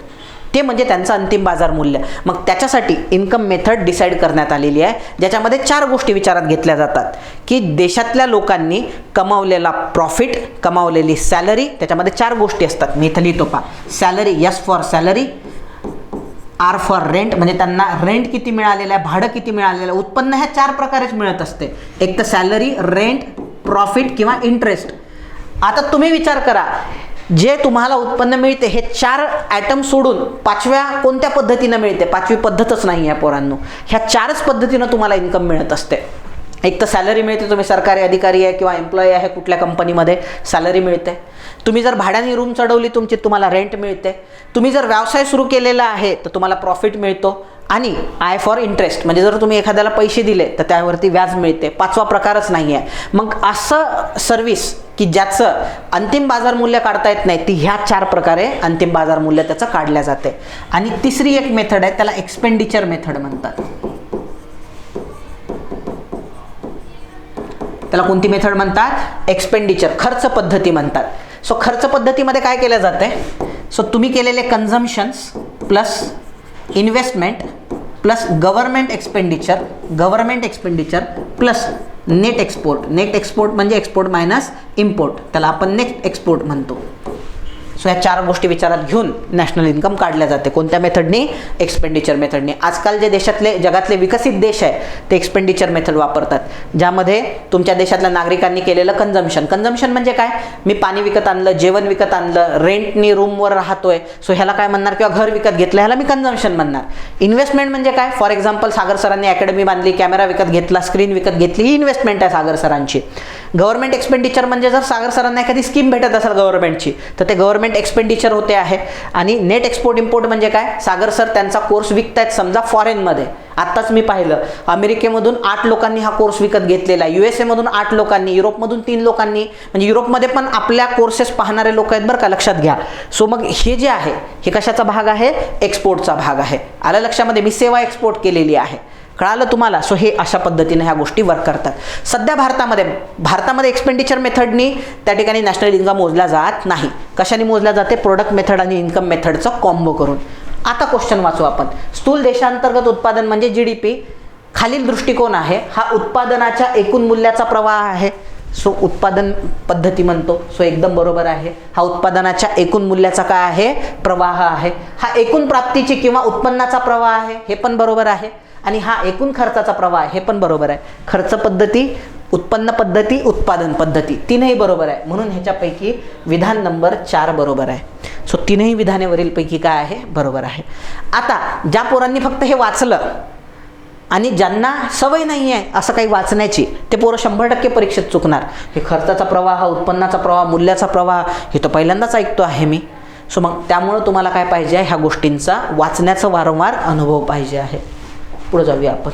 ते म्हणजे त्यांचं अंतिम बाजार मूल्य. मग त्याच्यासाठी इन्कम मेथड डिसाईड करण्यात आलेली आहे, ज्याच्यामध्ये 4 गोष्टी विचारात घेतल्या जातात, की देशातल्या लोकांनी कमावलेला प्रॉफिट, कमावलेली सॅलरी, त्याच्यामध्ये 4 गोष्टी असतात. मी इथं लिहितो पहा. Salary, S for salary, R for rent, म्हणजे त्यांना रेंट किती मिळालेलं आहे, भाडं किती मिळालेलं आहे. उत्पन्न ह्या 4 प्रकारेच मिळत असते, एक तर सॅलरी, रेंट, प्रॉफिट किंवा इंटरेस्ट. आता तुम्ही विचार करा, जे तुम्हाला उत्पन्न मिळते हे 4 आयटम सोडून 5व्या कोणत्या पद्धतीनं मिळते? 5वी पद्धतच नाही आहे पोरांनो. ह्या 4च पद्धतीनं तुम्हाला इन्कम मिळत असते. एक तर सॅलरी मिळते, तुम्ही सरकारी अधिकारी आहे किंवा एम्प्लॉई आहे कुठल्या कंपनीमध्ये, सॅलरी मिळते. तुम्ही जर भाड्याने रूम चढवली तुमची, तुम्हाला रेंट मिळते. तुम्ही जर व्यवसाय सुरू केलेला आहे तर तुम्हाला प्रॉफिट मिळतो. आणि आय फॉर इंटरेस्ट, म्हणजे जर तुम्ही एखाद्याला पैसे दिले तर त्यावरती व्याज मिळते. 5वा प्रकारच नाही आहे. मग असं सर्व्हिस की ज्याचं अंतिम बाजार मूल्य काढता येत नाही, ती ह्या 4 प्रकारे अंतिम बाजार मूल्य त्याचं काढल्या जाते. आणि तिसरी एक मेथड आहे, त्याला एक्सपेंडिचर मेथड म्हणतात. त्याला कोणती मेथड म्हणतात? एक्सपेंडिचर, खर्च पद्धती म्हणतात. सो खर्च पद्धतीमध्ये काय केलं जाते? सो तुम्ही केलेले consumptions plus investment plus government expenditure plus net export म्हणजे एक्सपोर्ट मायनस इम्पोर्ट, त्याला आपण नेट एक्सपोर्ट म्हणतो. सो या 4 गोष्टी विचारात घेऊन नॅशनल इन्कम काढल्या जाते. कोणत्या मेथडनी? एक्सपेंडिचर मेथडनी. आजकाल जे जगातले विकसित देश आहे ते एक्सपेंडिचर मेथड वापरतात, ज्यामध्ये तुमच्या देशातल्या नागरिकांनी केलेलं कन्झम्पशन म्हणजे काय? मी पाणी विकत आणलं, जेवण विकत आणलं, रेंटनी रूमवर राहतोय, सो ह्याला काय म्हणणार? किंवा घर विकत घेतलं, ह्याला मी कन्झम्पशन म्हणणार. इन्व्हेस्टमेंट म्हणजे काय? फॉर एक्झाम्पल सागर सरांनी अकॅडमी बांधली, कॅमेरा विकत घेतला, स्क्रीन विकत घेतली, ही इन्व्हेस्टमेंट आहे सागर सरांची. गव्हर्नमेंट एक्सपेंडिचर म्हणजे जर सागर सरांना एखादी स्कीम भेटत असेल गव्हर्नमेंटची तर ते गव्हर्नमेंट एक्सपेंडिचर होते आहे. आणि नेट एक्सपोर्ट इम्पोर्ट म्हणजे काय, सागर सर त्यांचा कोर्स विकतायत समजा फॉरेनमध्ये. आत्ताच मी पाहिलं अमेरिकेमधून 8 लोकांनी हा कोर्स विकत घेतलेला आहे, USA मधून 8 लोकांनी, युरोपमधून 3 लोकांनी, म्हणजे युरोपमध्ये पण आपल्या कोर्सेस पाहणारे लोक आहेत बरं का, लक्षात घ्या. सो मग हे जे आहे हे कशाचा भाग आहे, एक्सपोर्टचा भाग आहे. आलं लक्षामध्ये, मी सेवा एक्सपोर्ट केलेली आहे. कळालं तुम्हाला. सो हे अशा पद्धतीने ह्या गोष्टी वर्क करतात. सध्या भारतामध्ये एक्सपेंडिचर मेथडनी त्या ठिकाणी नॅशनल इन्कम मोजला जात नाही. कशाने मोजला जाते, प्रोडक्ट मेथड आणि इन्कम मेथडचा कॉम्बो करून. आता क्वेश्चन वाचू आपण. स्थूल देशांतर्गत उत्पादन म्हणजे GDP खालील दृष्टिकोन आहे. हा उत्पादनाच्या एकूण मूल्याचा प्रवाह आहे. सो उत्पादन पद्धती म्हणतो. सो एकदम बरोबर आहे. हा उत्पादनाच्या एकूण मूल्याचा काय आहे, प्रवाह आहे. हा एकूण प्राप्तीची किंवा उत्पन्नाचा प्रवाह आहे, हे पण बरोबर आहे. आणि हा एकूण खर्चाचा प्रवाह आहे, हे पण बरोबर आहे. खर्च पद्धती, उत्पन्न पद्धती, उत्पादन पद्धती तीनही बरोबर आहे. म्हणून ह्याच्यापैकी विधान नंबर 4 बरोबर आहे. सो तीनही विधानेवरील पैकी काय आहे, बरोबर आहे. आता ज्या पोरांनी फक्त हे वाचलं आणि ज्यांना सवय नाही आहे असं काही वाचण्याची, ते पोरं 100% परीक्षेत चुकणार. हे खर्चाचा प्रवाह, उत्पन्नाचा प्रवाह, मूल्याचा प्रवाह हे तर पहिल्यांदाच ऐकतो आहे मी. सो मग त्यामुळं तुम्हाला काय पाहिजे, ह्या गोष्टींचा वाचण्याचा वारंवार अनुभव पाहिजे आहे. पुढे जाऊया आपण.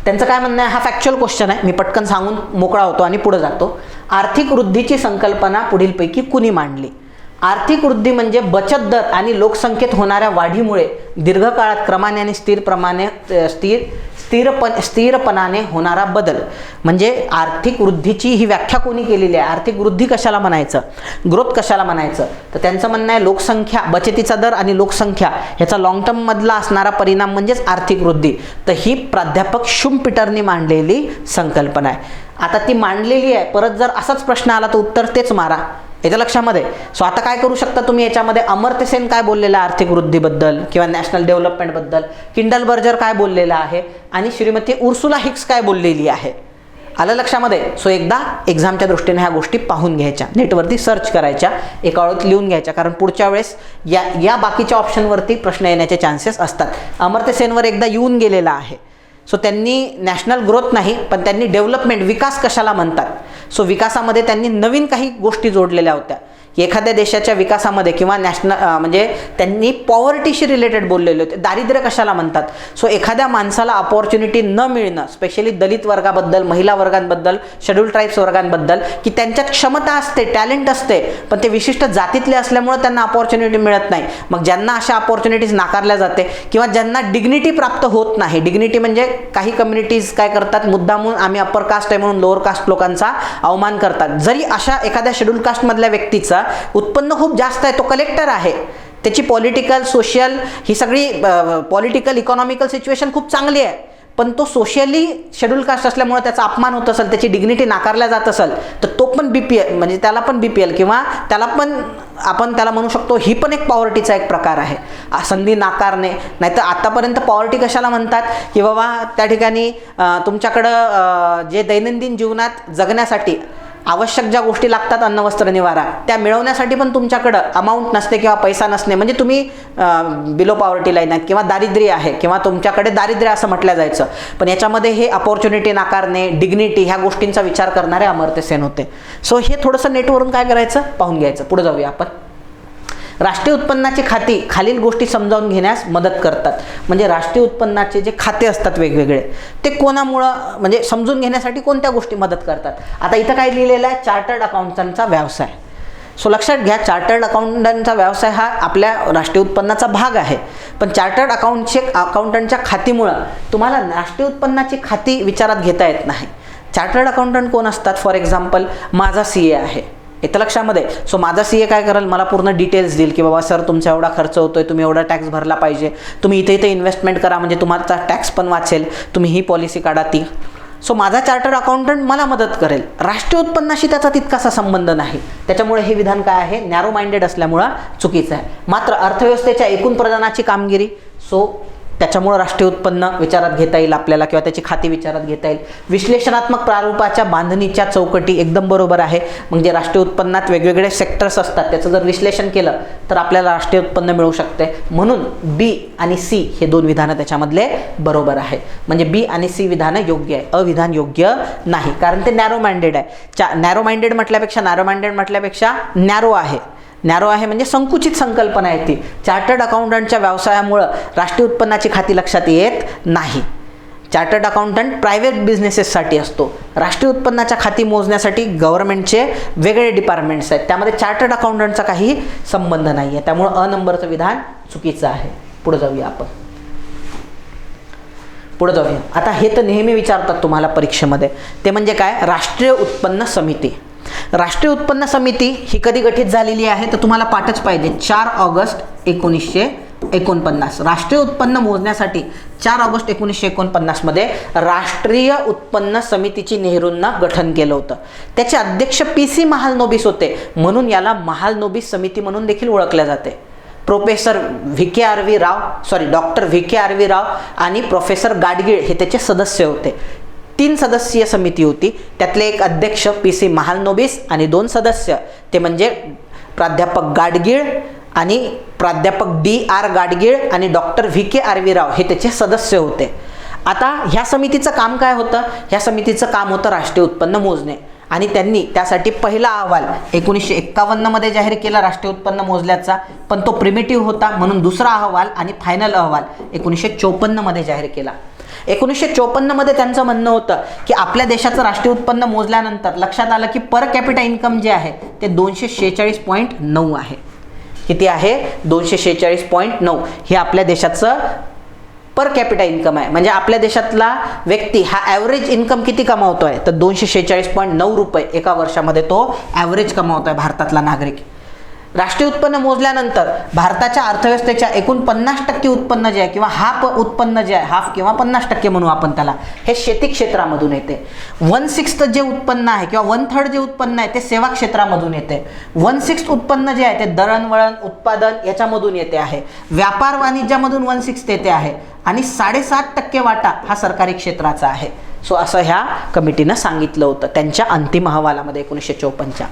त्यांचं काय म्हणणं आहे, हा फॅक्च्युअल क्वेश्चन आहे, मी पटकन सांगून मोकळा होतो आणि पुढे जातो. आर्थिक वृद्धीची संकल्पना पुढीलपैकी कुणी मांडली. आर्थिक वृद्धी म्हणजे बचत दर आणि लोकसंख्येत होणाऱ्या वाढीमुळे दीर्घकाळात क्रमाने आणि स्थिरपणाने होणारा बदल. म्हणजे आर्थिक वृद्धीची ही व्याख्या कोणी केलेली आहे, आर्थिक वृद्धी कशाला म्हणायचं, ग्रोथ कशाला म्हणायचं, तर त्यांचं म्हणणं आहे लोकसंख्या, बचतीचा दर आणि लोकसंख्या ह्याचा लॉंग टर्म मधला असणारा परिणाम म्हणजेच आर्थिक वृद्धी. तर ही प्राध्यापक शुम्पीटरनी मांडलेली संकल्पना आहे. आता ती मांडलेली आहे, परत जर असाच प्रश्न आला तर उत्तर तेच मारा, याच्या लक्षामध्ये. सो आता काय करू शकता तुम्ही याच्यामध्ये, अमर्त्य सेन काय बोललेला आर्थिक वृद्धीबद्दल किंवा नॅशनल डेव्हलपमेंटबद्दल, किंडल बर्जर काय बोललेला आहे आणि श्रीमती उर्सुला हिक्स काय बोललेली आहे. आलं लक्षामध्ये. सो एकदा एक्झामच्या दृष्टीने ह्या गोष्टी पाहून घ्यायच्या, नेटवरती सर्च करायच्या, एका वेळेत लिहून घ्यायच्या, कारण पुढच्या वेळेस या बाकीच्या ऑप्शनवरती प्रश्न येण्याचे चान्सेस असतात. अमर्त्य सेनवर एकदा येऊन गेलेला आहे. सो त्यांनी नॅशनल ग्रोथ नाही पण त्यांनी डेव्हलपमेंट, विकास कशाला म्हणतात. सो विकासामध्ये त्यांनी नवीन काही गोष्टी जोडलेल्या होत्या. एखाद्या देशाच्या विकासामध्ये किंवा म्हणजे त्यांनी पॉवर्टीशी रिलेटेड बोललेले होते. दारिद्र्य कशाला म्हणतात. सो एखाद्या माणसाला अपॉर्च्युनिटी न मिळणं, स्पेशली दलित वर्गाबद्दल, महिला वर्गांबद्दल, शेड्यूल ट्राईब्स वर्गांबद्दल, की त्यांच्यात क्षमता असते, टॅलेंट असते, पण ते विशिष्ट जातीतले असल्यामुळे त्यांना अपॉर्च्युनिटी मिळत नाही. मग ज्यांना अशा अपॉर्च्युनिटीज नाकारल्या जाते किंवा ज्यांना डिग्निटी प्राप्त होत नाही. डिग्निटी म्हणजे काही कम्युनिटीज काय करतात, मुद्दामून आम्ही अप्पर कास्ट आहे म्हणून लोअर कास्ट लोकांचा अवमान करतात. जरी अशा एखाद्या शेड्यूल कास्टमधल्या व्यक्तीचा उत्पन्न खूप जास्त आहे, तो कलेक्टर आहे, त्याची पॉलिटिकल, सोशल, ही सगळी पॉलिटिकल, इकॉनॉमिकल सिच्युएशन खूप चांगली आहे, पण तो सोशली शेड्यूल कास्ट असल्यामुळे त्याचा अपमान होत असेल, त्याची डिग्निटी नाकारल्या जात असेल, तर तो पण BPL म्हणजे त्याला पण BPL किंवा त्याला पण आपण त्याला म्हणू शकतो, ही पण एक पॉवर्टीचा एक प्रकार आहे, संधी नाकारणे. नाहीतर आतापर्यंत पॉवर्टी कशाला म्हणतात की बाबा त्या ठिकाणी तुमच्याकडं जे दैनंदिन जीवनात जगण्यासाठी आवश्यक ज्या गोष्टी लागतात, अन्न वस्त्र निवारा, त्या मिळवण्यासाठी पण तुमच्याकडं अमाऊंट नसते किंवा पैसा नसणे, म्हणजे तुम्ही बिलो पॉवर्टी लाईन आहेत किंवा दारिद्र्य आहे किंवा तुमच्याकडे दारिद्र्य असं म्हटलं जायचं. पण याच्यामध्ये हे अपॉर्च्युनिटी नाकारणे, डिग्निटी, ह्या गोष्टींचा विचार करणारे अमर्त्य सेन होते. सो हे थोडंसं नेटवरून काय करायचं, पाहून घ्यायचं. पुढे जाऊया आपण. राष्ट्रीय उत्पन्नाची खाती खालील गोष्टी समजावून घेण्यास मदत करतात. म्हणजे राष्ट्रीय उत्पन्नाचे जे खाते असतात वेगवेगळे, ते कोणामुळं म्हणजे समजून घेण्यासाठी कोणत्या गोष्टी मदत करतात. आता इथं काय लिहिलेलं आहे, चार्टर्ड अकाउंटंटचा व्यवसाय. सो लक्षात घ्या, चार्टर्ड अकाउंटंटचा व्यवसाय हा आपल्या राष्ट्रीय उत्पन्नाचा भाग आहे, पण चार्टर्ड अकाउंटंटच्या खातीमुळं तुम्हाला राष्ट्रीय उत्पन्नाची खाती विचारात घेता येत नाही. चार्टर्ड अकाउंटंट कोण असतात, फॉर एक्झाम्पल माझा CA आहे, येतं लक्षामध्ये. सो माझा CA काय करेल, मला पूर्ण डिटेल्स देईल की बाबा सर तुमचा एवढा खर्च होतोय, तुम्ही एवढा टॅक्स भरला पाहिजे, तुम्ही इथे इन्व्हेस्टमेंट करा म्हणजे तुम्हाला टॅक्स पण वाचेल, तुम्ही ही पॉलिसी काढा ती. सो माझा चार्टर्ड अकाउंटंट मला मदत करेल. राष्ट्रीय उत्पन्नाशी त्याचा तितकासा संबंध नाही, त्याच्यामुळे हे विधान काय आहे, नॅरो माइंडेड असल्यामुळं चुकीचं आहे. मात्र अर्थव्यवस्थेच्या एकूण प्रदानाची कामगिरी, सो त्याच्यामुळे राष्ट्रीय उत्पन्न विचारात घेता येईल आपल्याला, किंवा त्याची खाती विचारात घेता येईल. विश्लेषणात्मक प्रारूपाच्या बांधणीच्या चौकटी एकदम बरोबर आहे. म्हणजे राष्ट्रीय उत्पन्नात वेगवेगळे सेक्टर्स असतात, त्याचं जर विश्लेषण केलं तर आपल्याला राष्ट्रीय उत्पन्न मिळू शकते. म्हणून बी आणि सी हे दोन विधानं त्याच्यामधले बरोबर आहे. म्हणजे बी आणि सी विधानं योग्य आहे, अविधान योग्य नाही, कारण ते नॅरो माइंडेड आहे. नॅरो माइंडेड म्हटल्यापेक्षा नॅरो आहे. नॅरो आहे म्हणजे संकुचित संकल्पना आहे ती. चार्टर्ड अकाउंटंटच्या व्यवसायामुळं राष्ट्रीय उत्पन्नाची खाती लक्षात येत नाही. चार्टर्ड अकाउंटंट प्रायव्हेट बिझनेसेससाठी असतो. राष्ट्रीय उत्पन्नाच्या खाती मोजण्यासाठी गव्हर्नमेंटचे वेगळे डिपार्टमेंट्स आहेत, त्यामध्ये चार्टर्ड अकाउंटंटचा काही संबंध नाही आहे. त्यामुळं अ नंबरचं विधान चुकीचं आहे. पुढे जाऊया आपण. आता हे तर नेहमी विचारतात तुम्हाला परीक्षेमध्ये, ते म्हणजे काय? राष्ट्रीय उत्पन्न समिती. राष्ट्रीय उत्पन्न समिती ही कधी गठीत झालेली आहे तर तुम्हाला पाठच पाहिजे. 4 ऑगस्ट 1949. राष्ट्रीय उत्पन्न मोजण्यासाठी 4 ऑगस्ट 1949 मध्ये राष्ट्रीय उत्पन्न समितीची नेहरूंना गठन केलं होतं. त्याचे अध्यक्ष PC महालनोबिस होते, म्हणून याला महालनोबिस समिती म्हणून देखील ओळखले जाते. Doctor VK.R.V. राव आणि प्रोफेसर गाडगीळ हे त्याचे सदस्य होते. 3 सदस्यीय समिती होती. त्यातले एक अध्यक्ष PC महालनोबिस आणि 2 सदस्य ते म्हणजे प्राध्यापक गाडगीळ आणि प्राध्यापक DR गाडगीळ आणि डॉक्टर VK.R.V. राव हे त्याचे सदस्य होते. आता ह्या समितीचं काम काय होतं? ह्या समितीचं काम होतं राष्ट्रीय उत्पन्न मोजणे, आणि त्यांनी त्यासाठी पहिला अहवाल 1951 मध्ये जाहीर केला राष्ट्रीय उत्पन्न मोजल्याचा, पण तो प्रिमिटिव्ह होता म्हणून दुसरा अहवाल आणि फायनल अहवाल 1954 मध्ये जाहीर केला. 1954 मध्ये त्यांचं म्हणणं होतं की आपल्या देशाचं राष्ट्रीय उत्पन्न मोजल्यानंतर लक्षात आलं की पर कॅपिटा इन्कम जे आहे ते 246.9 आहे. किती आहे? 246.9 हे आपल्या देशाचं पर कॅपिटा इन्कम आहे. म्हणजे आपल्या देशातला व्यक्ती हा ॲव्हरेज इन्कम किती कमावतोय तर 246.9 रुपये एका वर्षामध्ये तो ॲव्हरेज कमावतोय भारतातला नागरिक. राष्ट्रीय उत्पन्न मोजल्यानंतर भारताच्या अर्थव्यवस्थेच्या एकूण 50% उत्पन्न जे आहे किंवा हाफ उत्पन्न जे आहे, हाफ किंवा 50% म्हणू आपण त्याला, हे शेती क्षेत्रामधून येते. 1/6 जे उत्पन्न आहे किंवा 1/3 जे उत्पन्न आहे ते सेवा क्षेत्रामधून येते. 1/6 उत्पन्न जे आहे ते दळणवळण उत्पादन याच्यामधून येते आहे. व्यापार वाणिज्यामधून 1/6 येते आहे आणि 7.5% वाटा हा सरकारी क्षेत्राचा आहे. सो असं ह्या कमिटीनं सांगितलं होतं त्यांच्या अंतिम अहवालामध्ये 1954च्या.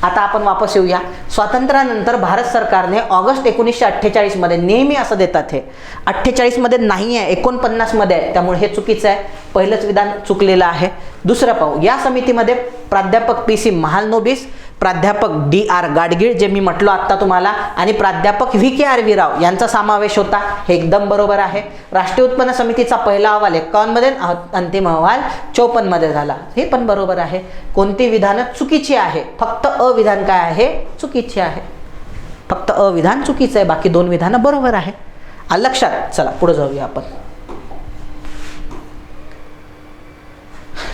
आता आपण वापस येऊया. स्वातंत्र्यानंतर भारत सरकारने ऑगस्ट 1948 मध्ये, नेहमी असं देतात हे 48 मध्ये नाही आहे, 49 मध्ये आहे, त्यामुळे हे चुकीचं आहे. पहिलंच विधान चुकलेलं आहे. दुसरं पाहू. या समितीमध्ये प्राध्यापक PC महालनोबिस, प्राध्यापक DR गाडगीळ जे मी म्हटलो आत्ता तुम्हाला, आणि प्राध्यापक VK.R.V. राव यांचा समावेश होता. हे एकदम बरोबर आहे. राष्ट्रीय उत्पन्न समितीचा पहिला अहवाल 51 मध्ये, अंतिम अहवाल 54 मध्ये झाला. हे पण बरोबर आहे. कोणती विधानं चुकीची आहे? फक्त अविधान काय आहे? चुकीची आहे. फक्त अविधान चुकीचं आहे, बाकी 2 विधानं बरोबर आहे. लक्षात. चला पुढे जाऊया आपण.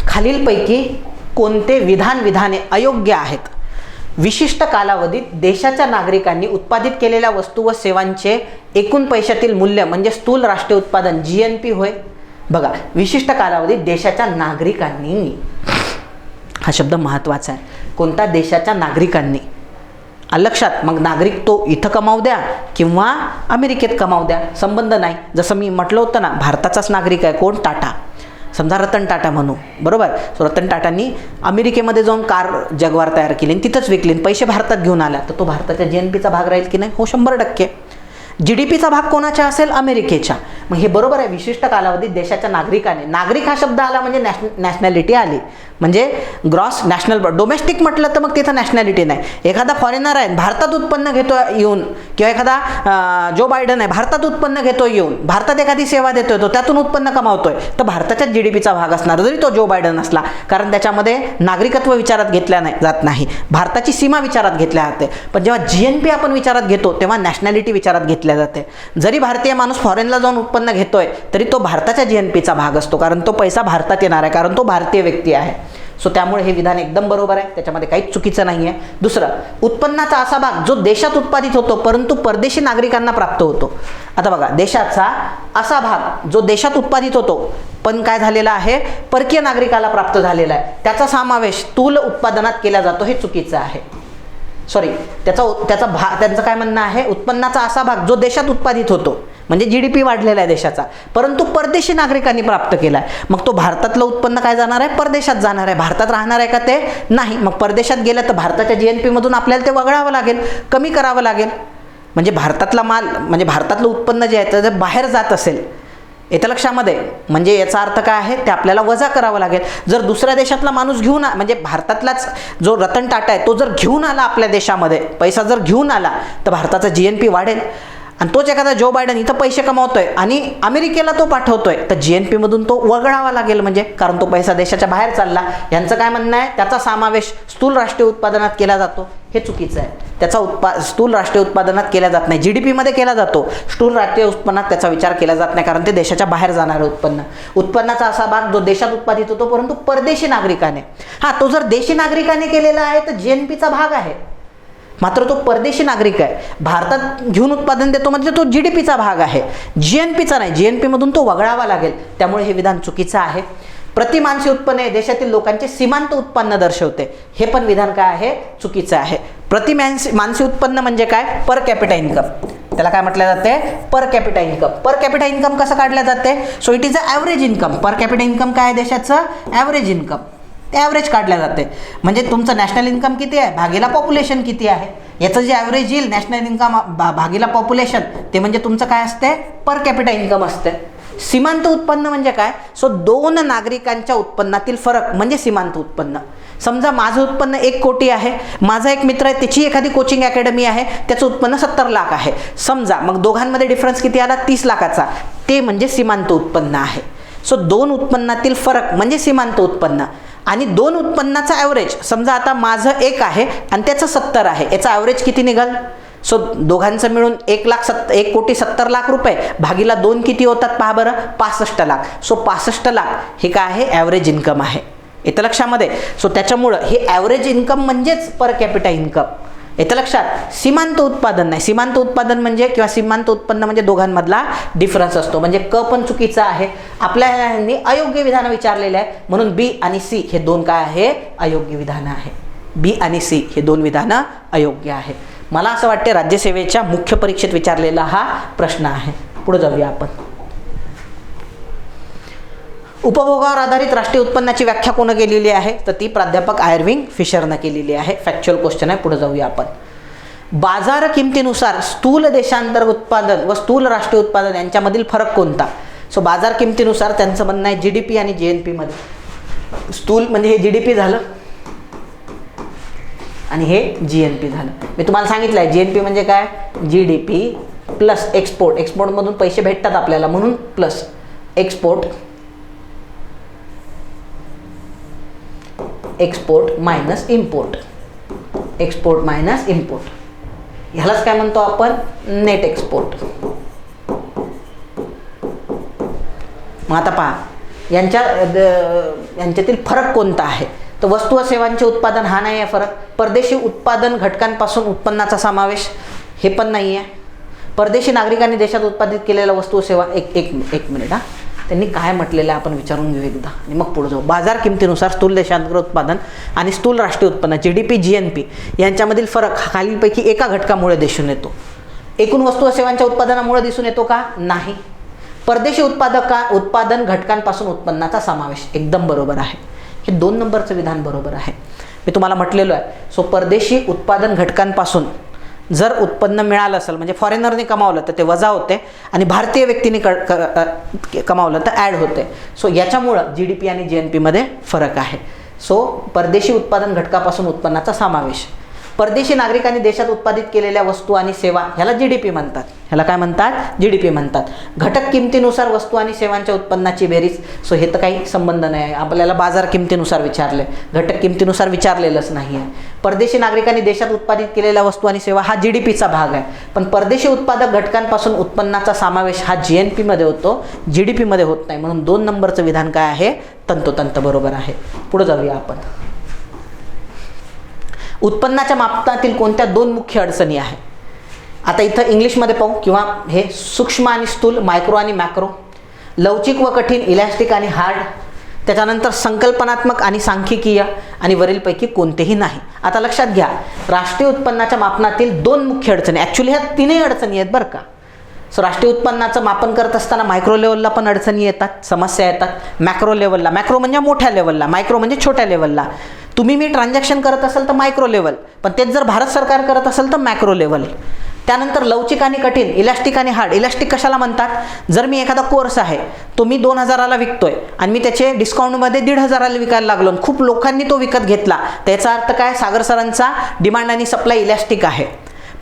खालीलपैकी कोणते विधाने अयोग्य आहेत? विशिष्ट कालावधीत देशाच्या नागरिकांनी उत्पादित केलेल्या वस्तू व सेवांचे एकूण पैशातील मूल्य म्हणजे स्थूल राष्ट्रीय उत्पादन GNP होय. बघा, विशिष्ट कालावधीत देशाच्या नागरिकांनी, हा शब्द महत्वाचा आहे. कोणत्या देशाच्या नागरिकांनी? लक्षात. मग नागरिक तो इथं कमावू द्या किंवा अमेरिकेत कमावू द्या, संबंध नाही. जसं मी म्हटलं होतं ना, भारताचाच नागरिक आहे. कोण? टाटा. समजा रतन टाटा म्हणू, बरोबर. सो रतन टाटांनी अमेरिकेमध्ये जाऊन कार जगवार तयार केली आणि तिथंच विकली, पैसे भारतात घेऊन आला, तर तो भारताच्या GNPचा भाग राहील की नाही? हो, 100%. GDPचा भाग कोणाच्या असेल? अमेरिकेच्या. मग हे बरोबर आहे. विशिष्ट कालावधीत देशाच्या नागरिकाने, नागरिक हा शब्द आला म्हणजे नॅशनॅलिटी आली, म्हणजे ग्रॉस नॅशनल, डोमेस्टिक म्हटलं तर मग तिथं नॅशनॅलिटी नाही. एखादा फॉरेनर आहे, भारतात उत्पन्न घेतो येऊन, किंवा एखादा जो बायडन आहे, भारतात उत्पन्न घेतो येऊन, भारतात एखादी सेवा देतोय, तो त्यातून उत्पन्न कमावतोय, तर भारताच्या GDPचा भाग असणार, जरी तो जो बायडन असला, कारण त्याच्यामध्ये नागरिकत्व विचारात घेतल्या जात नाही, भारताची सीमा विचारात घेतल्या जाते. पण जेव्हा GNP आपण विचारात घेतो तेव्हा नॅशनॅलिटी विचारात घेतल्या जाते. जरी भारतीय माणूस फॉरेनला जाऊन उत्पन्न घेतोय तरी तो भारताच्या GNPचा भाग असतो, कारण तो पैसा भारतात येणार आहे, कारण तो भारतीय व्यक्ती आहे. सो त्यामुळे हे विधान एकदम बरोबर आहे, त्याच्यामध्ये काहीच चुकीचं नाही आहे. दुसरं, उत्पन्नाचा असा भाग जो देशात उत्पादित होतो परंतु परदेशी नागरिकांना प्राप्त होतो. आता बघा, देशाचा असा भाग जो देशात उत्पादित होतो पण काय झालेला आहे? परकीय नागरिकाला प्राप्त झालेला आहे, त्याचा समावेश स्थूल उत्पादनात केला जातो, हे चुकीचं आहे. सॉरी, त्यांचं काय म्हणणं आहे? उत्पन्नाचा असा भाग जो देशात उत्पादित होतो म्हणजे GDP वाढलेला आहे देशाचा, परंतु परदेशी नागरिकांनी प्राप्त केला आहे. मग तो भारतातलं उत्पन्न काय जाणार आहे, परदेशात जाणार आहे. भारतात राहणार आहे का ते नाही. मग परदेशात गेलं तर भारताच्या GNP मधून आपल्याला ते वगळावं लागेल, कमी करावं लागेल. म्हणजे भारतातला माल, म्हणजे भारतातलं उत्पन्न जे आहे ते जर बाहेर जात असेल, येतं लक्षामध्ये, म्हणजे याचा अर्थ काय आहे, ते आपल्याला वजा करावं लागेल. जर दुसऱ्या देशातला माणूस घेऊन म्हणजे भारतातलाच जो रतन टाटा आहे तो जर घेऊन आला आपल्या देशामध्ये, पैसा जर घेऊन आला तर भारताचा GNP वाढेल. आणि तोच एखादा जो बायडन इथं पैसे कमावतोय आणि अमेरिकेला तो पाठवतोय, तर GNP मधून तो वगळावा लागेल, म्हणजे कारण तो पैसा देशाच्या बाहेर चालला. यांचं काय म्हणणं आहे, त्याचा समावेश स्थूल राष्ट्रीय उत्पादनात केला जातो, हे चुकीचं आहे. त्याचा स्थूल राष्ट्रीय उत्पादनात केला जात नाही, GDP मध्ये केला जातो. स्थूल राष्ट्रीय उत्पन्नात त्याचा विचार केला जात नाही, कारण ते देशाच्या बाहेर जाणारं उत्पन्नाचा असा भाग जो देशात उत्पादित होतो परंतु परदेशी नागरिकाने. तो जर देशी नागरिकाने केलेला आहे तर GNPचा भाग आहे. मात्र तो परदेशी नागरिक आहे, भारतात घेऊन उत्पादन देतो म्हणजे तो GDPचा भाग आहे, GNPचा नाही. GNP मधून तो वगळावा लागेल. त्यामुळे हे विधान चुकीचं आहे. प्रतिमानसी उत्पन्न हे देशातील लोकांचे सीमांत उत्पन्न दर्शवते, हे पण विधान काय आहे, चुकीचं आहे. प्रतिमानसी उत्पन्न म्हणजे काय, पर कॅपिटा इन्कम. त्याला काय म्हटलं जाते, per capita income. Per capita income कसं काढलं जाते, so it is a average income. Per capita income काय आहे देशाचं, ॲव्हरेज इन्कम. ते ॲव्हरेज काढल्या जाते. म्हणजे तुमचं नॅशनल इन्कम किती आहे भागीला पॉप्युलेशन किती आहे, याचं जे ॲव्हरेज येईल नॅशनल इन्कम भागीला पॉप्युलेशन, ते म्हणजे तुमचं काय असते, पर कॅपिटा इन्कम असते. सीमांत उत्पन्न म्हणजे काय, सो दोन नागरिकांच्या उत्पन्नातील फरक म्हणजे सीमांत उत्पन्न. समजा माझं उत्पन्न 1 कोटी आहे, माझा एक मित्र आहे त्याची एखादी कोचिंग अकॅडमी आहे, त्याचं उत्पन्न 70 लाख आहे समजा. मग दोघांमध्ये डिफरन्स किती आला, 30 लाखाचा. ते म्हणजे सीमांत उत्पन्न आहे. सो दोन उत्पन्नातील फरक म्हणजे सीमांत उत्पन्न. आणि दोन उत्पन्नाचा ॲव्हरेज, समजा आता माझं 1 आहे आणि त्याचं 70 आहे, याचा ॲव्हरेज किती निघाल, सो दोघांचं मिळून 1,70,00,000 रुपये भागीला 2 किती होतात पहा बरं, 65 लाख. सो 65 लाख हे काय आहे, ॲव्हरेज इन्कम आहे. येतं लक्षामध्ये. सो त्याच्यामुळं हे ॲव्हरेज इन्कम म्हणजेच पर कॅपिटा इन्कम. येतं लक्षात. सीमांत उत्पादन नाही. सीमांत उत्पादन म्हणजे किंवा सीमांत उत्पन्न म्हणजे दोघांमधला डिफरन्स असतो. म्हणजे क पण चुकीचा आहे. आपल्याला अयोग्य विधानं विचारलेले आहे, म्हणून बी आणि सी हे दोन काय आहे, अयोग्य विधानं आहे. बी आणि सी हे दोन विधानं अयोग्य आहे. मला असं वाटते राज्यसेवेच्या मुख्य परीक्षेत विचारलेला हा प्रश्न आहे. पुढे जाऊया आपण. उपभोगावर आधारित राष्ट्रीय उत्पन्नाची व्याख्या कोण केलेली आहे, तर ती प्राध्यापक आयर्विंग फिशरनं केलेली आहे. फॅक्च्युअल क्वेश्चन आहे. पुढे जाऊया आपण. बाजार किमतीनुसार स्थूल देशांतर्गत उत्पादन व स्थूल राष्ट्रीय उत्पादन यांच्यामधील फरक कोणता. सो बाजार किमतीनुसार त्यांचं म्हणणं आहे GDP आणि GNP मध्ये. स्थूल म्हणजे हे GDP झालं आणि हे GNP झालं. मी तुम्हाला सांगितलं आहे GNP म्हणजे काय, GDP प्लस एक्सपोर्ट. एक्सपोर्टमधून पैसे भेटतात आपल्याला म्हणून plus export minus import. Export minus import ह्यालाच काय म्हणतो आपण, नेट एक्सपोर्ट. मग आता पहा यांच्यातील फरक कोणता आहे, तर वस्तू व सेवांचे उत्पादन हा नाही आहे फरक. परदेशी उत्पादन घटकांपासून उत्पन्नाचा समावेश हे पण नाही आहे. परदेशी नागरिकांनी देशात उत्पादित केलेल्या वस्तू व सेवा, एक मिनिट त्यांनी काय म्हटलेलं आहे आपण विचारून घेऊ एकदा आणि मग पुढे जाऊ. बाजार किमतीनुसार स्थूल देशांतर्गत उत्पादन आणि स्थूल राष्ट्रीय उत्पन्न GDP GNP यांच्यामधील फरक खालीलपैकी एका घटकामुळे दिसून येतो. एकूण वस्तू व सेवांच्या उत्पादनामुळे दिसून येतो का, नाही. परदेशी उत्पादन घटकांपासून उत्पन्नाचा समावेश, एकदम बरोबर आहे. हे 2 नंबरचं विधान बरोबर आहे. मी तुम्हाला म्हटलेलं आहे. सो परदेशी उत्पादन घटकांपासून जर उत्पन्न मिळालं असेल म्हणजे फॉरेनरने कमावलं तर ते वजा होते आणि भारतीय व्यक्तीने कमावलं तर ॲड होते. सो याच्यामुळं GDP आणि GNP मध्ये फरक आहे. सो परदेशी उत्पादन घटकापासून उत्पन्नाचा समावेश. परदेशी नागरिकांनी देशात उत्पादित केलेल्या वस्तू आणि सेवा ह्याला GDP म्हणतात. ह्याला काय म्हणतात, GDP म्हणतात. घटक किमतीनुसार वस्तू आणि सेवांच्या उत्पन्नाची बेरीज. सो हे तर काही संबंध नाही आहे. आपल्याला बाजार किमतीनुसार विचारले, घटक किमतीनुसार विचारलेलंच नाही आहे. परदेशी नागरिकांनी देशात उत्पादित केलेल्या वस्तू आणि सेवा हा GDPचा भाग आहे. पण परदेशी उत्पादक घटकांपासून उत्पन्नाचा समावेश हा GNP मध्ये होतो, GDP मध्ये होत नाही. म्हणून 2 नंबरचं विधान काय आहे, तंतोतंत बरोबर आहे. पुढे जाऊया आपण. उत्पन्नाच्या मापनातील कोणत्या 2 मुख्य अडचणी आहे. आता इथं इंग्लिशमध्ये पाहू किंवा हे सूक्ष्म आणि स्थूल, मायक्रो आणि मॅक्रो, लवचिक व कठीण, इलॅस्टिक आणि हार्ड, त्याच्यानंतर संकल्पनात्मक आणि सांख्यिकीय आणि वरीलपैकी कोणतेही नाही. आता लक्षात घ्या, राष्ट्रीय उत्पन्नाच्या मापनातील 2 मुख्य अडचणी, ॲक्च्युली ह्या 3 अडचणी आहेत बरं का. सो राष्ट्रीय उत्पन्नाचं मापन करत असताना मायक्रो लेवलला पण अडचणी येतात, समस्या येतात. मॅक्रो लेवलला, मॅक्रो म्हणजे मोठ्या लेवलला, मायक्रो म्हणजे छोट्या लेवलला. तुम्ही मी ट्रान्झॅक्शन करत असाल तर मायक्रो लेवल, पण तेच जर भारत सरकार करत असेल तर मॅक्रो लेवल. त्यानंतर लवचिक आणि कठीण, इलास्टिक आणि हार्ड. इलास्टिक कशाला म्हणतात? जर मी एखादा कोर्स आहे तो मी 2000ला विकतोय आणि मी त्याचे डिस्काउंटमध्ये 1500ला विकायला लागलो, खूप लोकांनी तो विकत घेतला, त्याचा अर्थ काय? सागर सरांचा डिमांड आणि सप्लाय इलास्टिक आहे.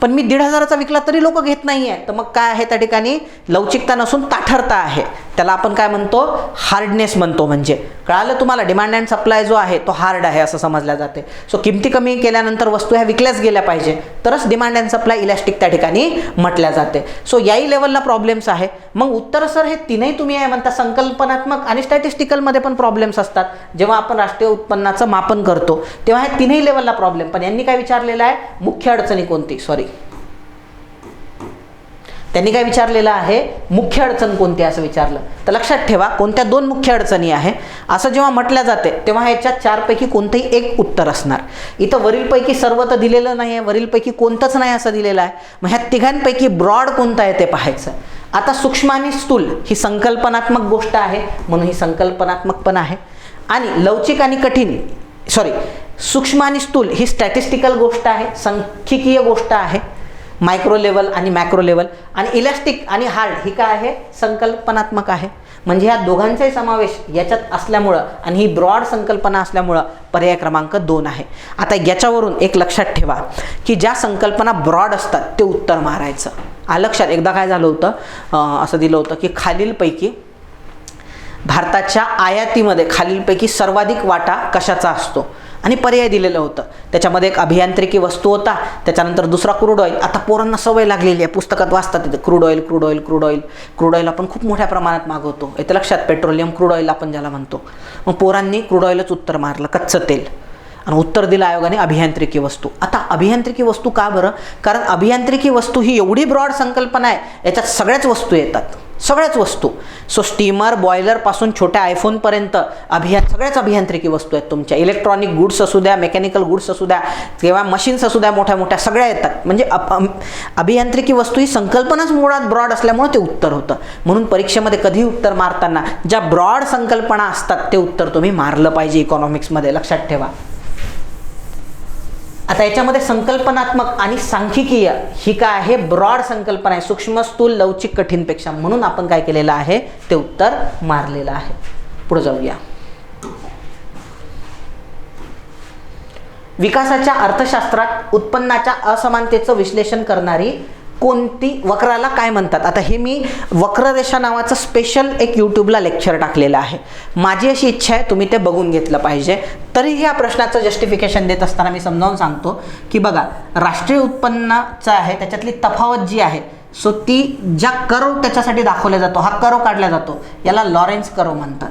पण मी 1500चा विकला तरी लोक घेत नाही आहे, तर मग काय आहे? त्या ठिकाणी लवचिकता नसून ताठरता आहे. त्याला आपण काय म्हणतो? हार्डनेस म्हणतो. म्हणजे कळालं तुम्हाला? डिमांड अँड सप्लाय जो आहे तो हार्ड आहे असं समजल्या जाते. सो किमती कमी केल्यानंतर वस्तू ह्या विकल्याच गेल्या पाहिजे, तरच डिमांड अँड सप्लाय इलास्टिक त्या ठिकाणी म्हटल्या जाते. सो याही लेवलला प्रॉब्लेम्स आहे. मग उत्तर सर हे तीनही तुम्ही आहे म्हणता, संकल्पनात्मक आणि स्टॅटिस्टिकलमध्ये पण प्रॉब्लेम्स असतात. जेव्हा आपण राष्ट्रीय उत्पन्नाचं मापन करतो तेव्हा हे तीनही लेवलला प्रॉब्लेम. पण यांनी काय विचारलेलं आहे? मुख्य अडचणी कोणती? त्यांनी काय विचारलेलं आहे? मुख्य अडचण कोणती असं विचारलं. तर लक्षात ठेवा कोणत्या 2 मुख्य अडचणी आहे असं जेव्हा म्हटलं जाते तेव्हा ह्याच्यात 4 पैकी कोणतंही एक उत्तर असणार. इथं वरीलपैकी सर्व तर दिलेलं नाही आहे, वरीलपैकी कोणतंच नाही असं दिलेलं आहे. मग ह्या तिघांपैकी ब्रॉड कोणतं आहे ते पाहायचं. आता सूक्ष्म आणि स्थूल ही संकल्पनात्मक गोष्ट आहे म्हणून ही संकल्पनात्मक पण आहे, आणि लवचिक आणि कठीण सूक्ष्म आणि स्थूल ही स्टॅटिस्टिकल गोष्ट आहे, सांख्यिकीय गोष्ट आहे, मायक्रो लेवल आणि मॅक्रो लेवल. आणि इलास्टिक आणि हार्ड ही काय आहे? संकल्पनात्मक आहे. म्हणजे ह्या दोघांचाही समावेश याच्यात असल्यामुळं आणि ही ब्रॉड संकल्पना असल्यामुळं पर्याय क्रमांक 2 आहे. आता याच्यावरून एक लक्षात ठेवा की ज्या संकल्पना ब्रॉड असतात ते उत्तर मारायचं. लक्षात एकदा काय झालं होतं, असं दिलं होतं की खालीलपैकी भारताच्या आयातीमध्ये खालीलपैकी सर्वाधिक वाटा कशाचा असतो, आणि पर्याय दिलेलं होतं. त्याच्यामध्ये एक अभियांत्रिकी वस्तू होता, त्याच्यानंतर दुसरा क्रूड ऑइल. आता पोरांना सवय लागलेली आहे, पुस्तकात वाचतात तिथे crude oil crude oil crude oil. Crude oil आपण खूप मोठ्या प्रमाणात मागवतो, येते लक्षात? पेट्रोलियम क्रूड ऑइल आपण ज्याला म्हणतो. मग पोरांनी क्रूड ऑइलच उत्तर मारलं, कच्चं तेल, आणि उत्तर दिलं आयोगाने अभियांत्रिकी वस्तू. आता अभियांत्रिकी वस्तू का बरं? कारण अभियांत्रिकी वस्तू ही एवढी ब्रॉड संकल्पना आहे, याच्यात सगळ्याच वस्तू येतात, सगळ्याच वस्तू. सो स्टीमर बॉयलरपासून छोट्या आयफोनपर्यंत सगळ्याच अभियांत्रिकी वस्तू आहेत तुमच्या. इलेक्ट्रॉनिक गुड्स असू द्या, मेकॅनिकल गुड्स असू द्या, किंवा मशीन्स असू द्या, मोठ्या मोठ्या सगळ्या येतात. म्हणजे अभियांत्रिकी वस्तू ही संकल्पनाच मुळात ब्रॉड असल्यामुळे ते उत्तर होतं. म्हणून परीक्षेमध्ये कधी उत्तर मारताना ज्या ब्रॉड संकल्पना असतात ते उत्तर तुम्ही मारलं पाहिजे इकॉनॉमिक्समध्ये, लक्षात ठेवा. आता याच्यामध्ये संकल्पनात्मक आणि सांख्यिकीय ही काय आहे? ब्रॉड संकल्पना आहे, सूक्ष्म स्थूल लवचिक कठीणपेक्षा. म्हणून आपण काय केलेलं आहे? ते उत्तर मारलेलं आहे. पुढे जाऊया. विकासाच्या अर्थशास्त्रात उत्पन्नाच्या असमानतेचं विश्लेषण करणारी कोणती वक्राला काय म्हणतात? आता हे मी वक्ररेषा नावाचं स्पेशल एक यूट्यूबला लेक्चर टाकलेलं आहे. माझी अशी इच्छा आहे तुम्ही ते बघून घेतलं पाहिजे. तरीही या प्रश्नाचं जस्टिफिकेशन देत असताना मी समजावून सांगतो की बघा, राष्ट्रीय उत्पन्नाचं आहे त्याच्यातली तफावत जी आहे, सो ती ज्या कर्व त्याच्यासाठी दाखवला जातो, हा कर्व काढला जातो, याला लॉरेन्स कर्व म्हणतात.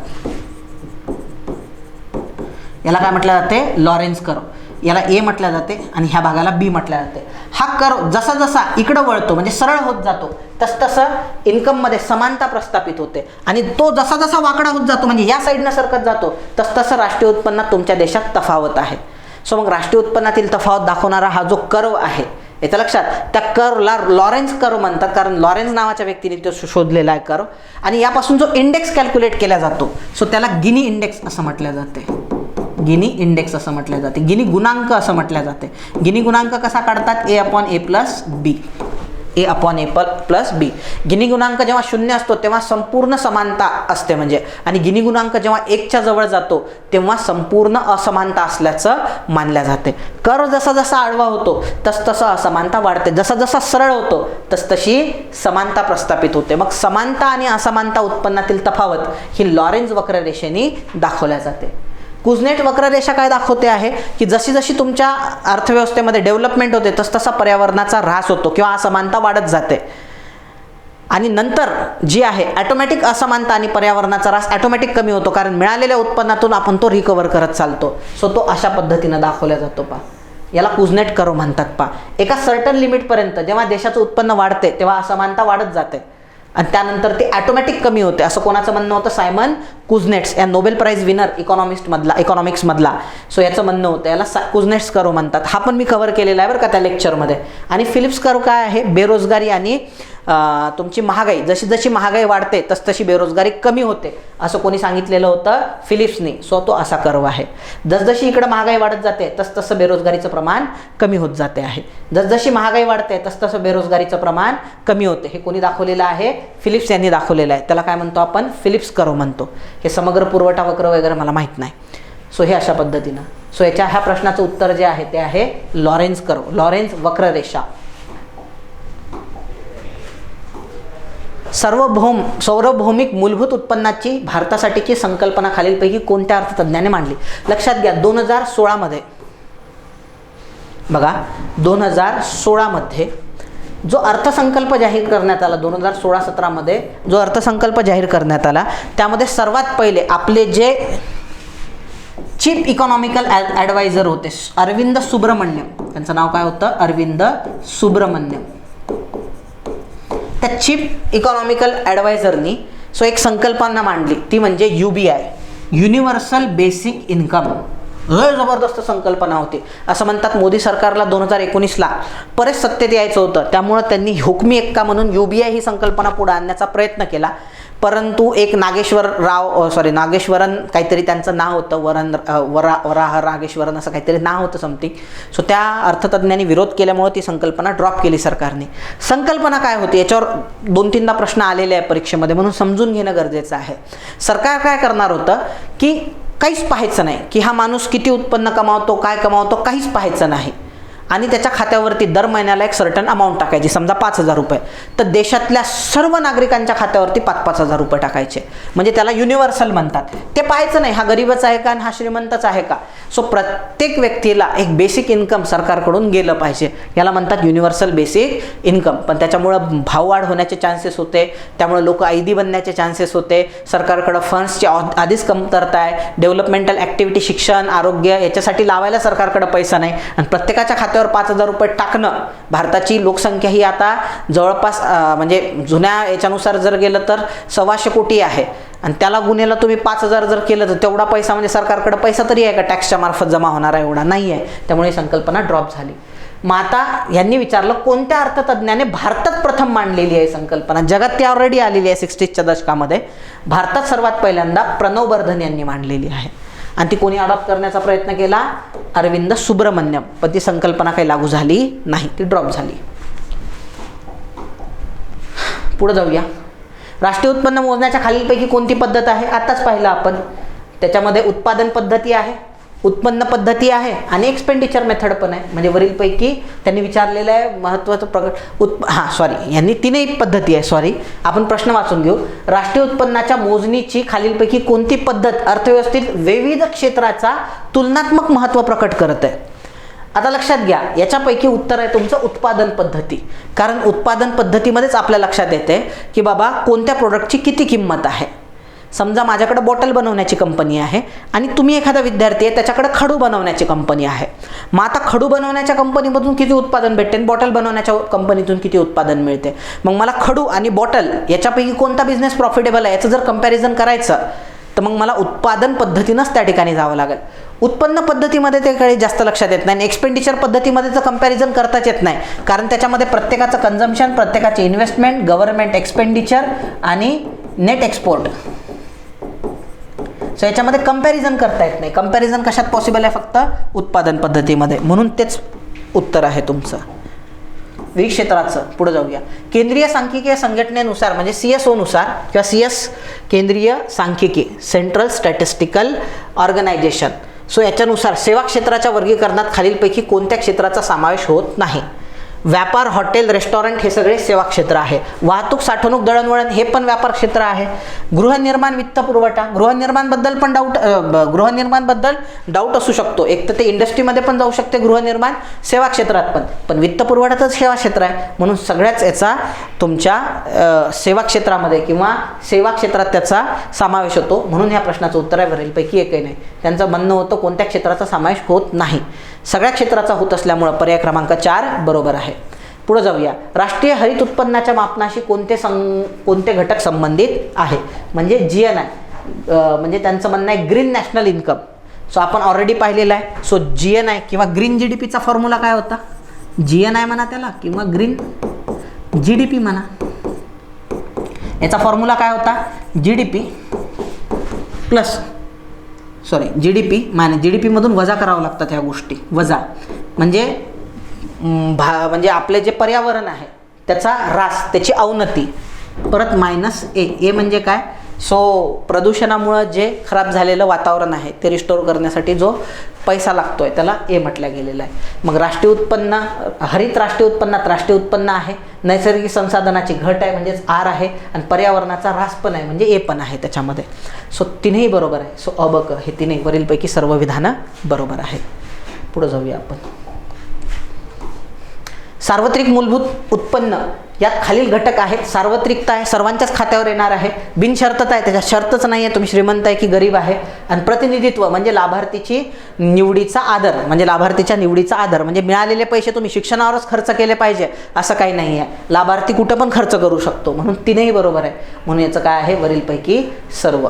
याला काय म्हटलं जाते? Lawrence curve. याला ए म्हटलं जाते आणि ह्या भागाला बी म्हटलं जाते. हा कर्व जसा जसा इकडं वळतो म्हणजे सरळ होत जातो तसतसं इन्कममध्ये समानता प्रस्थापित होते, आणि तो जसा जसा वाकडा होत जातो म्हणजे या साईडनं सरकत जातो तसतसं राष्ट्रीय उत्पन्नात तुमच्या देशात तफावत आहे. सो मग राष्ट्रीय उत्पन्नातील तफावत दाखवणारा हा जो कर्व आहे, येतं लक्षात? त्या कर्वला लॉरेन्स कर्व म्हणतात, कारण लॉरेन्स नावाच्या व्यक्तीने तो शोधलेला आहे कर्व. आणि यापासून जो इंडेक्स कॅल्क्युलेट केला जातो सो त्याला गिनी इंडेक्स असं म्हटलं जाते. गिनी इंडेक्स असं म्हटलं जाते, गिनी गुणांक असं म्हटलं जाते. गिनी गुणांक कसा काढतात? a/a+b, a/a+b. गिनी गुणांक जेव्हा 0 असतो तेव्हा संपूर्ण समानता असते म्हणजे, आणि गिनी गुणांक जेव्हा 1च्या जवळ जातो तेव्हा संपूर्ण असमानता असल्याचं मानल्या जाते. कर्व जसा जसा आडवा होतो तसतसं असमानता वाढते, जसा जसा सरळ होतो तसतशी समानता प्रस्थापित होते. मग समानता आणि असमानता उत्पन्नातील तफावत ही लॉरेन्स वक्ररेषेने दाखवल्या जाते. कुझनेट वक्ररेषा काय दाखवते आहे की जशी जशी तुमच्या अर्थव्यवस्थेमध्ये डेव्हलपमेंट होते तसतसा पर्यावरणाचा ऱ्हास होतो किंवा असमानता वाढत जाते, आणि नंतर जी आहे ॲटोमॅटिक असमानता आणि पर्यावरणाचा ऱ्हास ॲटोमॅटिक कमी होतो, कारण मिळालेल्या उत्पन्नातून आपण तो रिकवर करत चालतो. सो तो अशा पद्धतीनं दाखवला जातो. याला कुझनेट कर्व म्हणतात. एका सर्टन लिमिटपर्यंत जेव्हा देशाचं उत्पन्न वाढते तेव्हा असमानता वाढत जाते आणि त्यानंतर ते ॲटोमॅटिक कमी होते, असं कोणाचं म्हणणं होतं? सायमन कुझनेट्स या नोबेल प्राइज विनर इकॉनॉमिक्समधला. सो याचं म्हणणं होतं याला कुझनेट्स कर्व म्हणतात. हा पण मी कव्हर केलेला आहे बरं का त्या लेक्चरमध्ये. आणि फिलिप्स कर्व काय आहे, बेरोजगारी आणि तुमची महागाई, जशी जशी महागाई वाढते तसतशी बेरोजगारी कमी होते असं कोणी सांगितलेलं होतं, फिलिप्सनी. सो तो असा कर्व आहे. जसजशी इकडं महागाई वाढत जाते तसतसं बेरोजगारीचं प्रमाण कमी होत जाते आहे. जसजशी महागाई वाढते तसतसं बेरोजगारीचं प्रमाण कमी होते. हे कोणी दाखवलेलं आहे, फिलिप्स यांनी दाखवलेलं आहे. त्याला काय म्हणतो आपण, फिलिप्स कर्व म्हणतो. हे समग्र पुरवठा वक्र वगैरे मला माहीत नाही. सो हे अशा पद्धतीनं. सो ह्या प्रश्नाचं उत्तर जे आहे ते आहे लॉरेन्झ कर्व, लॉरेन्झ वक्ररेषा. सार्वभौमिक मूलभूत उत्पन्नाची भारतासाठीची संकल्पना खालीलपैकी कोणत्या अर्थतज्ञाने मांडली. लक्षात घ्या 2016 मध्ये बघा, 2016 मध्ये जो अर्थसंकल्प जाहीर करण्यात आला, 2016-17 मध्ये जो अर्थसंकल्प जाहीर करण्यात आला त्यामध्ये सर्वात पहिले आपले जे चीफ इकॉनॉमिकल ॲडवायझर होते अरविंद सुब्रमण्यम, त्यांचं नाव काय होतं, अरविंद सुब्रमण्यम. त्या चीफ इकॉनॉमिकल ॲडवायझरनी सो एक संकल्पना मांडली, ती म्हणजे UBI, युनिव्हर्सल बेसिक इन्कम. लय जबरदस्त संकल्पना होती. असं म्हणतात मोदी सरकारला 2019ला परत सत्तेत यायचं होतं, त्यामुळं त्यांनी हुकमी एक्का म्हणून UBI ही संकल्पना पुढे आणण्याचा प्रयत्न केला. परंतु एक नागेश्वरन काहीतरी त्यांचं नाव होतं, वराह नागेश्वरन असं काहीतरी नाव होतं समथिंग. सो त्या अर्थतज्ञांनी विरोध केल्यामुळे ती संकल्पना ड्रॉप केली सरकारने. संकल्पना काय होती याच्यावर 2-3दा प्रश्न आलेले आहे परीक्षेमध्ये, म्हणून समजून घेणं गरजेचं आहे. सरकार काय करणार होतं की काहीच पाहायचं नाही की हा माणूस किती उत्पन्न कमावतो, काय कमावतो, काहीच पाहायचं नाही. आणि त्याच्या खात्यावरती दर महिन्याला एक सर्टन अमाऊंट टाकायची, समजा 5,000 रुपये. तर देशातल्या सर्व नागरिकांच्या खात्यावरती 5,000 रुपये टाकायचे. म्हणजे त्याला युनिव्हर्सल म्हणतात. ते पाहायचं नाही हा गरीबच आहे का आणि हा श्रीमंतच आहे का. सो प्रत्येक व्यक्तीला एक बेसिक इन्कम सरकारकडून गेलं पाहिजे, याला म्हणतात युनिव्हर्सल बेसिक इन्कम. पण त्याच्यामुळं भाववाढ होण्याचे चान्सेस होते, त्यामुळे लोक ऐदी बनण्याचे चान्सेस होते. सरकारकडं फंड्सची आधीच कमतरता आहे. डेव्हलपमेंटल ॲक्टिव्हिटी, शिक्षण, आरोग्य याच्यासाठी लावायला सरकारकडं पैसा नाही. आणि प्रत्येकाच्या खात्यावर 5,000 रुपये टाकणं, भारताची लोकसंख्या ही आता जवळपास म्हणजे जुन्या याच्यानुसार जर गेलं तर 125 कोटी आहे. आणि त्याला गुन्हेला तुम्ही 5,000 जर केलं तर तेवढा पैसा म्हणजे सरकारकडे पैसा तरी आहे का टॅक्सच्या मार्फत जमा होणार आहे, एवढा नाही आहे. त्यामुळे ही संकल्पना ड्रॉप झाली. मग आता यांनी विचारलं कोणत्या अर्थतज्ञाने भारतात प्रथम मांडलेली आहे संकल्पना. जगात ती ऑलरेडी आलेली आहे 60च्या दशकामध्ये. भारतात सर्वात पहिल्यांदा प्रणव बर्धन यांनी मांडलेली आहे. आणि ती कोणी अडॉप्ट करण्याचा प्रयत्न केला, अरविंद सुब्रमण्यम. पण ती संकल्पना काही लागू झाली नाही, ती ड्रॉप झाली. पुढे जाऊया. राष्ट्रीय उत्पन्न मोजण्याच्या खालीलपैकी कोणती पद्धत आहे, आताच पाहिलं आपण. त्याच्यामध्ये उत्पादन पद्धती आहे, उत्पन्न पद्धती आहे आणि एक्सपेंडिचर मेथड पण आहे. म्हणजे वरीलपैकी त्यांनी विचारलेलं आहे महत्त्वाचं यांनी तीनही पद्धती आहे. आपण प्रश्न वाचून घेऊ. राष्ट्रीय उत्पन्नाच्या मोजणीची खालीलपैकी कोणती पद्धत अर्थव्यवस्थेत विविध क्षेत्राचा तुलनात्मक महत्त्व प्रकट करत आहे. आता लक्षात घ्या, याच्यापैकी उत्तर आहे तुमचं उत्पादन पद्धती. कारण उत्पादन पद्धतीमध्येच आपल्या लक्षात येते की बाबा कोणत्या प्रोडक्टची किती किंमत आहे. समजा माझ्याकडे बॉटल बनवण्याची कंपनी आहे आणि तुम्ही एखादा विद्यार्थी आहे, त्याच्याकडे खडू बनवण्याची कंपनी आहे. मग आता खडू बनवण्याच्या कंपनीमधून किती उत्पादन भेटते, बॉटल बनवण्याच्या कंपनीतून किती उत्पादन मिळते. मग मला खडू आणि बॉटल याच्यापैकी कोणता बिझनेस प्रॉफिटेबल आहे याचं जर कंपॅरिझन करायचं तर मग मला उत्पादन पद्धतीनंच त्या ठिकाणी जावं लागेल. उत्पन्न पद्धतीमध्ये ते काही जास्त लक्षात येत नाही आणि एक्सपेंडिचर पद्धतीमध्ये तर कंपॅरिझन करताच येत नाही. कारण त्याच्यामध्ये प्रत्येकाचं कन्झम्पशन, प्रत्येकाचे इन्व्हेस्टमेंट, गव्हर्नमेंट एक्सपेंडिचर आणि नेट एक्सपोर्ट. सो याच्यामध्ये कंपॅरिझन करता येत नाही. कंपॅरिझन कशात पॉसिबल आहे, फक्त उत्पादन पद्धतीमध्ये. म्हणून तेच उत्तर आहे तुमचं विविध क्षेत्राचं. पुढे जाऊया. केंद्रीय सांख्यिकीय संघटनेनुसार म्हणजे CSO नुसार किंवा CS केंद्रीय सांख्यिकी, सेंट्रल स्टॅटिस्टिकल ऑर्गनायझेशन. सो याच्यानुसार सेवा क्षेत्राच्या वर्गीकरणात खालीलपैकी कोणत्या क्षेत्राचा समावेश होत नाही. व्यापार, हॉटेल, रेस्टॉरंट हे सगळे सेवा क्षेत्र आहे. वाहतूक, साठवणूक, दळणवळण हे पण व्यापार क्षेत्र आहे. गृहनिर्माण, वित्त पुरवठा, गृहनिर्माणबद्दल डाऊट असू शकतो. एक तर ते इंडस्ट्रीमध्ये पण जाऊ शकते गृहनिर्माण, सेवा क्षेत्रात पण वित्त पुरवठा तर सेवा क्षेत्र आहे. म्हणून सगळ्याच याचा तुमच्या सेवा क्षेत्रामध्ये किंवा सेवा क्षेत्रात त्याचा समावेश होतो. म्हणून ह्या प्रश्नाचं उत्तर आहे वरीलपैकी एकही नाही. त्यांचं म्हणणं होतं कोणत्या क्षेत्राचा समावेश होत नाही, सगळ्या क्षेत्राचा होत असल्यामुळं पर्याय क्रमांक 4 बरोबर आहे. पुढे जाऊया. राष्ट्रीय हरित उत्पन्नाच्या मापनाशी कोणते घटक संबंधित आहे. म्हणजे GNI म्हणजे त्यांचं म्हणणं आहे ग्रीन नॅशनल इन्कम. सो आपण ऑलरेडी पाहिलेलं आहे. सो GNI किंवा ग्रीन GDPचा फॉर्म्युला काय होता? GNI म्हणा त्याला किंवा ग्रीन GDP म्हणा. याचा फॉर्म्युला काय होता? GDP मधून वजा करावं लागतात ह्या गोष्टी. वजा म्हणजे म्हणजे आपले जे पर्यावरण आहे त्याचा ऱ्हास, त्याची अवनती, परत -A म्हणजे काय? सो प्रदूषणामुळं जे खराब झालेलं वातावरण आहे ते रिस्टोर करण्यासाठी जो पैसा लागतोय त्याला A म्हटलं गेलेलं आहे. मग राष्ट्रीय उत्पन्न, हरित राष्ट्रीय उत्पन्नात राष्ट्रीय उत्पन्न आहे, नैसर्गिक संसाधनाची घट आहे म्हणजेच R आहे, आणि पर्यावरणाचा ऱ्हास पण आहे म्हणजे A पण आहे त्याच्यामध्ये. सो तीनही बरोबर आहे. सो अ, ब, क हे तीनही वरीलपैकी सर्व विधानं बरोबर आहे. पुढे जाऊया आपण. सार्वत्रिक मूलभूत उत्पन्न यात खालील घटक आहेत. सार्वत्रिकता आहे, सर्वांच्याच खात्यावर येणार आहे. बिनशर्तता आहे, त्याच्यात शर्तच नाही आहे तुम्ही श्रीमंत आहे की गरीब आहे. आणि प्रतिनिधित्व म्हणजे लाभार्थीची निवडीचा आदर, म्हणजे लाभार्थीच्या निवडीचा आदर म्हणजे मिळालेले पैसे तुम्ही शिक्षणावरच खर्च केले पाहिजे असं काही नाही आहे. लाभार्थी कुठं पण खर्च करू शकतो. म्हणून तीनही बरोबर आहे. म्हणून याचं काय आहे? वरीलपैकी सर्व.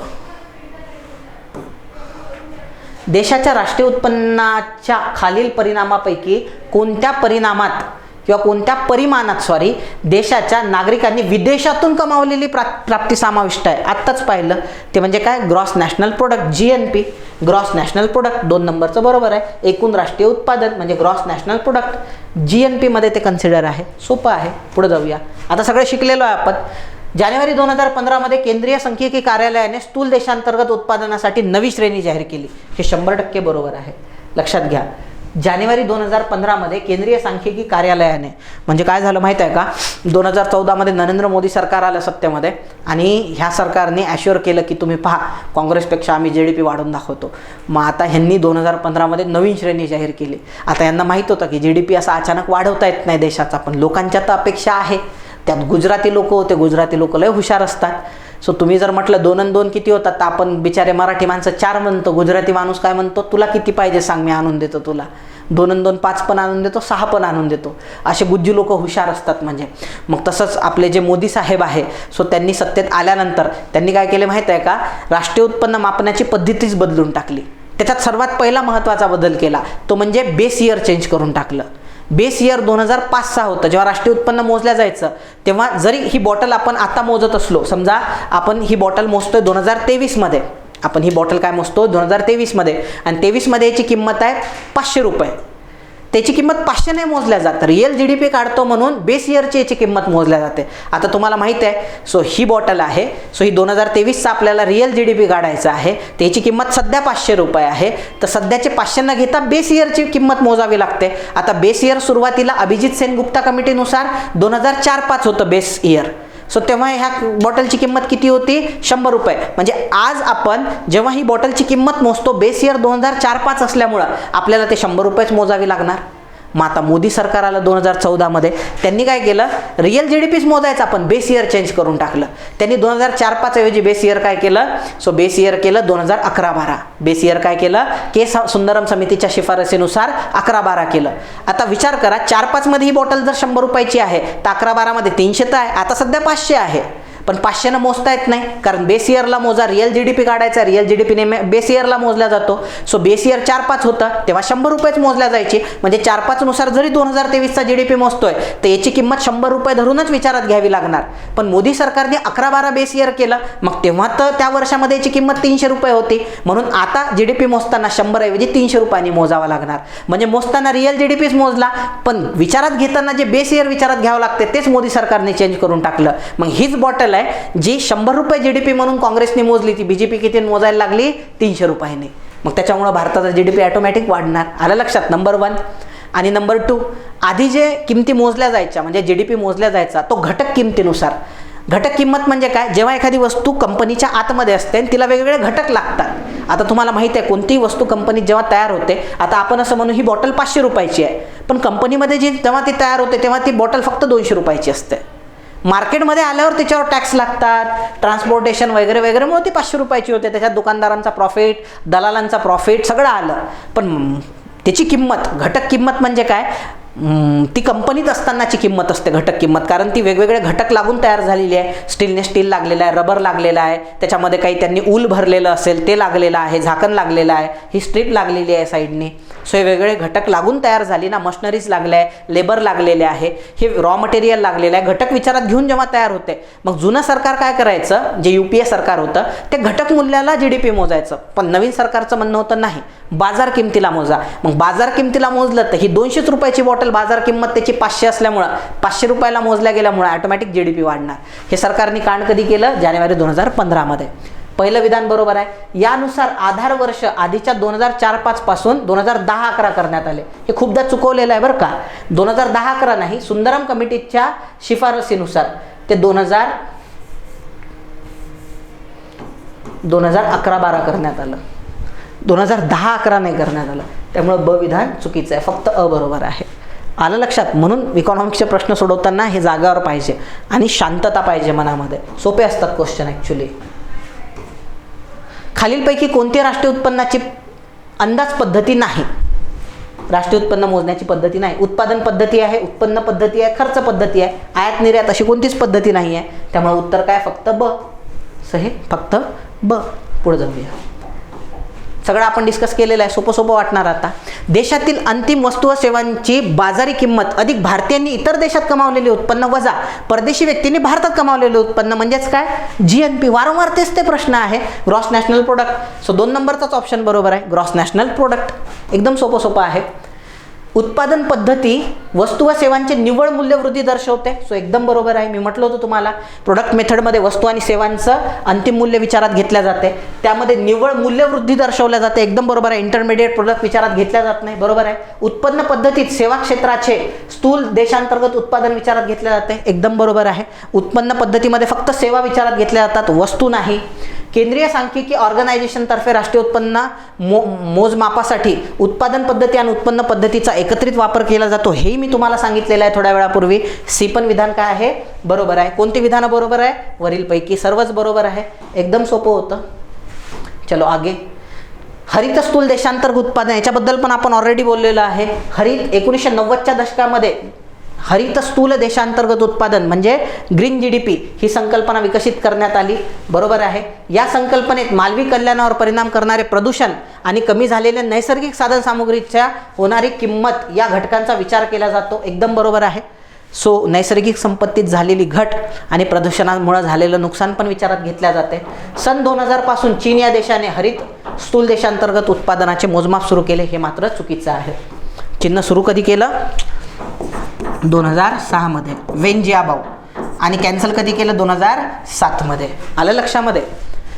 देशाच्या राष्ट्रीय उत्पन्नाच्या खालील परिणामापैकी कोणत्या परिणामात किंवा कोणत्या परिमाणात देशाच्या नागरिकांनी विदेशातून कमावलेली प्राप्ती समाविष्ट आहे? आत्ताच पाहिलं ते म्हणजे काय? Gross national product, GNP. Gross national product 2 नंबरचं बरोबर आहे. एकूण राष्ट्रीय उत्पादन म्हणजे ग्रॉस नॅशनल प्रोडक्ट, GNP मध्ये ते कन्सिडर आहे. सोपं आहे. पुढे जाऊया. आता सगळं शिकलेलो आहे आपण. जानेवारी 2015 मध्ये केंद्रीय सांख्यिकी कार्यालयाने स्थूल देशांतर्गत उत्पादनासाठी नवी श्रेणी जाहीर केली. हे 100% बरोबर आहे. लक्षात घ्या. जानेवारी 2015 मध्ये केंद्रीय सांख्यिकी कार्यालयाने, म्हणजे काय झालं माहिती आहे का? 2014 मध्ये नरेंद्र मोदी सरकार आलं सत्तेमध्ये आणि ह्या सरकारने ॲश्युअर केलं की तुम्ही पहा काँग्रेसपेक्षा आम्ही GDP वाढवून दाखवतो. मग आता ह्यांनी 2015 मध्ये नवीन श्रेणी जाहीर केली. आता यांना माहीत होतं की GDP असा अचानक वाढवता येत नाही देशाचा, पण लोकांच्या तर अपेक्षा आहे. त्यात गुजराती लोक होते. गुजराती लोक लय हुशार असतात. सो तुम्ही जर म्हटलं 2 आणि 2 किती होतात, तर आपण बिचारे मराठी माणसं 4 म्हणतो. गुजराती माणूस काय म्हणतो? तुला किती पाहिजे सांग, मी आणून देतो तुला. 2 आणि 2 5 पण आणून देतो, 6 पण आणून देतो. असे गुज्जी लोक हुशार असतात म्हणजे. मग तसंच आपले जे मोदी साहेब आहे, सो त्यांनी सत्तेत आल्यानंतर त्यांनी काय केले माहीत आहे का? राष्ट्रीय उत्पन्न मापनाची पद्धतीच बदलून टाकली. त्याच्यात सर्वात पहिला महत्त्वाचा बदल केला तो म्हणजे बेस इयर चेंज करून टाकलं. बेस इयर 2005-06 होतं जेव्हा राष्ट्रीय उत्पन्न मोजल्या जायचं. तेव्हा जरी ही बॉटल आपण आता मोजत असलो, समजा आपण ही बॉटल मोजतोय 2023 मध्ये, आपण ही बॉटल काय मोजतो 2023 मध्ये, आणि 23 मध्ये याची किंमत आहे 500 रुपये. त्याची किंमत 500 नाही मोजल्या जात. रिअल GDP काढतो म्हणून बेस इयरची याची किंमत मोजल्या जाते. आता तुम्हाला माहिती आहे, सो ही बॉटल आहे, सो ही 2023चा आपल्याला रिअल GDP काढायचं आहे. त्याची किंमत सध्या 500 रुपये आहे. तर सध्याचे 500 न घेता बेस इयरची किंमत मोजावी लागते. आता बेस इयर सुरुवातीला अभिजित सेन गुप्ता कमिटीनुसार 2004-05 होतं बेस इयर. सो तेव्हा ह्या बॉटलची किंमत किती होती? 100 रुपये. म्हणजे आज आपण जेव्हा ही बॉटलची किंमत मोजतो बेस इयर 2004-05 असल्यामुळं आपल्याला ते 100 रुपयेच मोजावी लागणार. मग आता मोदी सरकार आलं 2014 मध्ये, त्यांनी काय केलं? रिअल GDPच मोजायचा पण बेस इयर चेंज करून टाकलं. त्यांनी 2004-05 ऐवजी बेस इयर काय केलं? सो बेस इयर केलं 2011-12. बेस इयर काय केलं? के सुंदरम समितीच्या शिफारसीनुसार 11-12 केलं. आता विचार करा, 4-5 मध्ये ही बॉटल जर 100 रुपयाची आहे तर 11-12 मध्ये 300 तर आहे. आता सध्या 500 आहे. पण 500 मोजता येत नाही, कारण बेस इयरला मोजा, रिअल GDP काढायचा, रिअल GDP ने बेस इयरला मोजला जातो. सो बेस इयर 4-5 होतं तेव्हा 100 रुपयेच मोजल्या जायची. म्हणजे 4-5 नुसार जरी 2023चा GDP मोजतोय तर याची किंमत 100 रुपये धरूनच विचारात घ्यावी लागणार. पण मोदी सरकारने 11-12 बेस इयर केलं, मग तेव्हा तर त्या वर्षामध्ये याची किंमत 300 रुपये होती. म्हणून आता GDP मोजताना 100 ऐवजी 300 रुपयांनी मोजावा लागणार. म्हणजे मोजताना रिअल GDPच मोजला, पण विचारात घेताना जे बेस इयर विचारात घ्यावं लागते तेच मोदी सरकारने चेंज करून टाकलं. मग हीच बॉटल जी 100 रुपये GDP म्हणून काँग्रेसने मोजली, ती BJP किती मोजायला लागली? 300 रुपयांनी. मग त्याच्यामुळे भारताचा GDP ऑटोमॅटिक वाढणार. आलं लक्षात? नंबर 1. आणि नंबर 2, आधी जे किमती मोजल्या जायच्या म्हणजे GDP मोजल्या जायचा तो घटक किमतीनुसार. घटक किंमत म्हणजे काय? जेव्हा एखादी वस्तू कंपनीच्या आतमध्ये असते आणि तिला वेगवेगळे घटक लागतात. आता तुम्हाला माहिती आहे कोणतीही वस्तू कंपनीत जेव्हा तयार होते, आता आपण असं म्हणू ही बॉटल 500 रुपयाची आहे, पण कंपनीमध्ये जेव्हा ती तयार होते तेव्हा ती बॉटल फक्त 200 रुपयाची असते. मार्केटमध्ये आल्यावर त्याच्यावर टॅक्स लागतात, ट्रान्सपोर्टेशन वगैरे वगैरे, म्हणून ती 500 रुपयाची होते. त्याच्यात दुकानदारांचा प्रॉफिट, दलालांचा प्रॉफिट सगळं आलं. पण त्याची किंमत, घटक किंमत म्हणजे काय? ती कंपनीत असतानाची किंमत असते, घटक किंमत, कारण ती वेगवेगळे घटक लागून तयार झालेली आहे. स्टीलने स्टील लागलेलं आहे, रबर लागलेलं आहे, त्याच्यामध्ये काही त्यांनी ऊल भरलेलं असेल ते लागलेलं आहे, झाकण लागलेलं आहे, ही स्ट्रीप लागलेली आहे साईडने. सो हे वेगवेगळे घटक लागून तयार झाली ना, मशिनरीज लागल्या आहे, लेबर लागलेले आहे, हे रॉ मटेरियल लागलेलं आहे, घटक विचारात घेऊन जेव्हा तयार होते, मग जुनं सरकार काय करायचं, जे UPA सरकार होतं ते घटक मूल्याला GDP मोजायचं. पण नवीन सरकारचं म्हणणं होतं नाही, बाजार किमतीला मोजा. मग बाजार किमतीला मोजलं तर ही 200 रुपयाची बॉटल बाजार किंमत त्याची 500 असल्यामुळं 500 रुपयाला मोजल्या गेल्यामुळे ऑटोमॅटिक GDP वाढणार. हे सरकारने कांड कधी केलं, जानेवारी 2015 मध्ये. पहिलं विधान बरोबर आहे. यानुसार आधार वर्ष आधीच्या 2004-05 पासून 2010-11 करण्यात आले. हे खूपदा चुकवलेलं आहे बरं का. 2010-11 नाही, सुंदरम कमिटीच्या शिफारसीनुसार ते 2011-12 करण्यात आलं. 2010-11 नाही करण्यात आलं. त्यामुळं ब विधान चुकीचं आहे, फक्त अ बरोबर आहे. आलं लक्षात. म्हणून इकॉनॉमिक्सचे प्रश्न सोडवताना हे जागावर पाहिजे आणि शांतता पाहिजे मनामध्ये. सोपे असतात क्वेश्चन ॲक्च्युली. खालीलपैकी कोणती राष्ट्रीय उत्पन्नाची अंदाज पद्धती नाही? राष्ट्रीय उत्पन्न मोजण्याची पद्धती नाही. उत्पादन पद्धती आहे, उत्पन्न पद्धती आहे, खर्च पद्धती आहे, आयात निर्यात अशी कोणतीच पद्धती नाही आहे. त्यामुळे उत्तर काय, फक्त ब. सही, फक्त ब. पुढे जाऊया. सगळं आपण डिस्कस केलेलं आहे, सोपं सोपं वाटणार. आता देशातील अंतिम वस्तू व सेवांची बाजारी किंमत अधिक भारतीयांनी इतर देशात कमावलेले उत्पन्न वजा परदेशी व्यक्तींनी भारतात कमावलेले उत्पन्न म्हणजेच काय, GNP. वारंवार तेच ते प्रश्न आहे. Gross national product. सो 2 नंबरचाच ऑप्शन बरोबर आहे, ग्रॉस नॅशनल प्रोडक्ट. एकदम सोपं सोपं आहे. उत्पादन पद्धती वस्तू व सेवांचे निव्वळ मूल्यवृद्धी दर्शवते. सो एकदम बरोबर आहे. मी म्हटलं होतं तुम्हाला, प्रोडक्ट मेथडमध्ये वस्तू आणि सेवांचं अंतिम मूल्य विचारात घेतल्या जाते, त्यामध्ये निव्वळ मूल्यवृद्धी दर्शवल्या जाते. एकदम बरोबर आहे. इंटरमिडिएट प्रोडक्ट विचारात घेतल्या जात नाही, बरोबर आहे. उत्पन्न पद्धतीत सेवा क्षेत्राचे स्थूल देशांतर्गत उत्पादन विचारात घेतले जाते, एकदम बरोबर आहे. उत्पन्न पद्धतीमध्ये फक्त सेवा विचारात घेतल्या जातात, वस्तू नाही. केंद्रीय सांख्यिकी ऑर्गनायझेशनतर्फे राष्ट्रीय उत्पन्न मोजमापासाठी उत्पादन पद्धती आणि उत्पन्न पद्धतीचा एकत्रित वापर केला जातो, हेही मी तुम्हाला सांगितलेलं आहे थोड्या वेळापूर्वी. सी पण विधान काय आहे, बरोबर आहे. कोणती विधानं बरोबर आहे, वरीलपैकी सर्वच बरोबर आहे. एकदम सोपं होतं. चलो आगे. हरित स्थूल देशांतर्गत उत्पादन, याच्याबद्दल पण आपण ऑलरेडी बोललेलं आहे. हरित 1990च्या दशकामध्ये हरित स्थूल देशांतर्गत उत्पादन म्हणजे ग्रीन GDP ही संकल्पना विकसित करण्यात आली, बरोबर आहे. या संकल्पनेत मानवी कल्याणावर परिणाम करणारे प्रदूषण आणि कमी झालेल्या नैसर्गिक साधनसामुग्रीच्या होणारी किंमत या घटकांचा विचार केला जातो, एकदम बरोबर आहे. सो नैसर्गिक संपत्तीत झालेली घट आणि प्रदूषणामुळे झालेलं नुकसान पण विचारात घेतल्या जाते. सन 2000 पासून चीन या देशाने हरित स्थूल देशांतर्गत उत्पादनाचे मोजमाप सुरू केले, हे मात्र चुकीचं आहे. चिन्ह सुरू कधी केलं, 2006 मध्ये वेन जियाबाऊ, आणि कॅन्सल कधी केलं, 2007 मध्ये. आलं लक्षामध्ये.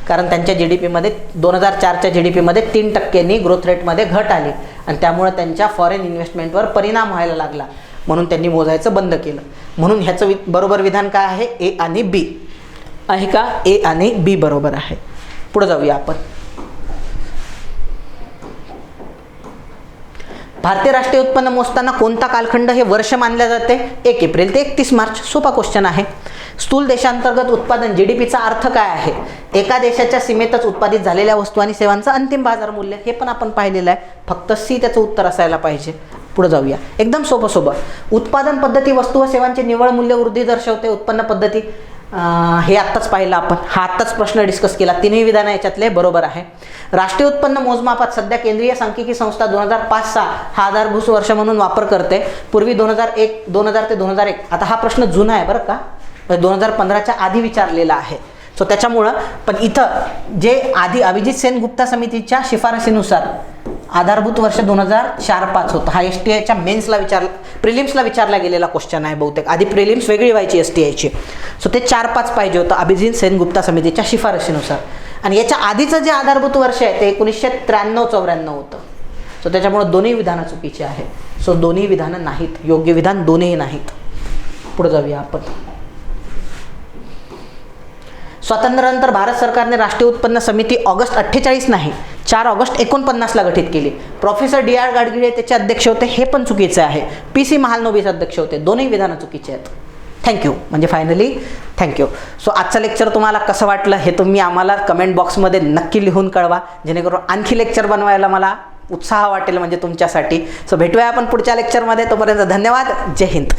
कारण त्यांच्या GDP मध्ये 2004च्या GDP मध्ये 3% ग्रोथ रेटमध्ये घट आली आणि त्यामुळे त्यांच्या फॉरेन इन्व्हेस्टमेंटवर परिणाम व्हायला लागला, म्हणून त्यांनी मोजायचं बंद केलं. म्हणून ह्याचं बरोबर विधान काय आहे, A आणि B आहे का, A आणि B बरोबर आहे. पुढे जाऊया आपण. भारतीय राष्ट्रीय उत्पन्न मोजताना कोणता कालखंड हे वर्ष मानले जाते, 1 एप्रिल ते 31 मार्च. सोपा क्वेश्चन आहे. स्थूल देशांतर्गत उत्पादन GDPचा अर्थ काय आहे, एका देशाच्या सीमेतच उत्पादित झालेल्या वस्तू आणि सेवांचं अंतिम बाजार मूल्य. हे पण आपण पाहिलेलं आहे, फक्त C त्याचं उत्तर असायला पाहिजे. पुढे जाऊया. एकदम सोपं सोपं. उत्पादन पद्धती वस्तू व सेवांचे निव्वळ मूल्यवृद्धी दर्शवते. उत्पन्न पद्धती हे आत्ताच पाहिलं आपण, हा आत्ताच प्रश्न डिस्कस केला. तिन्ही विधानं याच्यातले बरोबर आहे. राष्ट्रीय उत्पन्न मोजमापात सध्या केंद्रीय सांख्यिकी संस्था 2005-06 हा आधारभूत वर्ष म्हणून वापर करते. पूर्वी 2000 ते 2001. आता हा प्रश्न जुना आहे बरं का, 2015च्या आधी विचारलेला आहे. सो त्याच्यामुळं पण इथं जे आधी अभिजित सेन गुप्ता समितीच्या शिफारसीनुसार आधारभूत वर्ष 2004-05 होतं. हा STIच्या मेन्सला प्रिलिम्सला विचारला गेलेला क्वेश्चन आहे बहुतेक. आधी प्रिलिम्स वेगळी व्हायची STIची. सो ते 4-5 पाहिजे होतं अभिजित सेन गुप्ता समितीच्या शिफारसीनुसार. आणि याच्या आधीचं जे आधारभूत वर्ष आहे ते 1993-94 होतं. सो त्याच्यामुळे दोन्ही विधानं चुकीची आहे. सो दोन्ही विधानं नाहीत, योग्य विधान दोन्ही नाहीत. पुढे जाऊया आपण. स्वातंत्र्यानंतर भारत सरकारने राष्ट्रीय उत्पन्न समिती ऑगस्ट 48 नाही 4 ऑगस्ट 49ला गठीत केली. प्रोफेसर DR गाडगिळे त्याचे अध्यक्ष होते, हे पण चुकीचं आहे. PC महालनोबिस अध्यक्ष होते. दोन्ही विधानं चुकीचे आहेत. थँक्यू, म्हणजे फायनली थँक्यू. सो आजचं लेक्चर तुम्हाला कसं वाटलं हे तुम्ही आम्हाला कमेंट बॉक्समध्ये नक्की लिहून कळवा, जेणेकरून आणखी लेक्चर बनवायला मला उत्साह वाटेल म्हणजे तुमच्यासाठी. सो भेटूया आपण पुढच्या लेक्चरमध्ये. तोपर्यंत धन्यवाद. जय हिंद.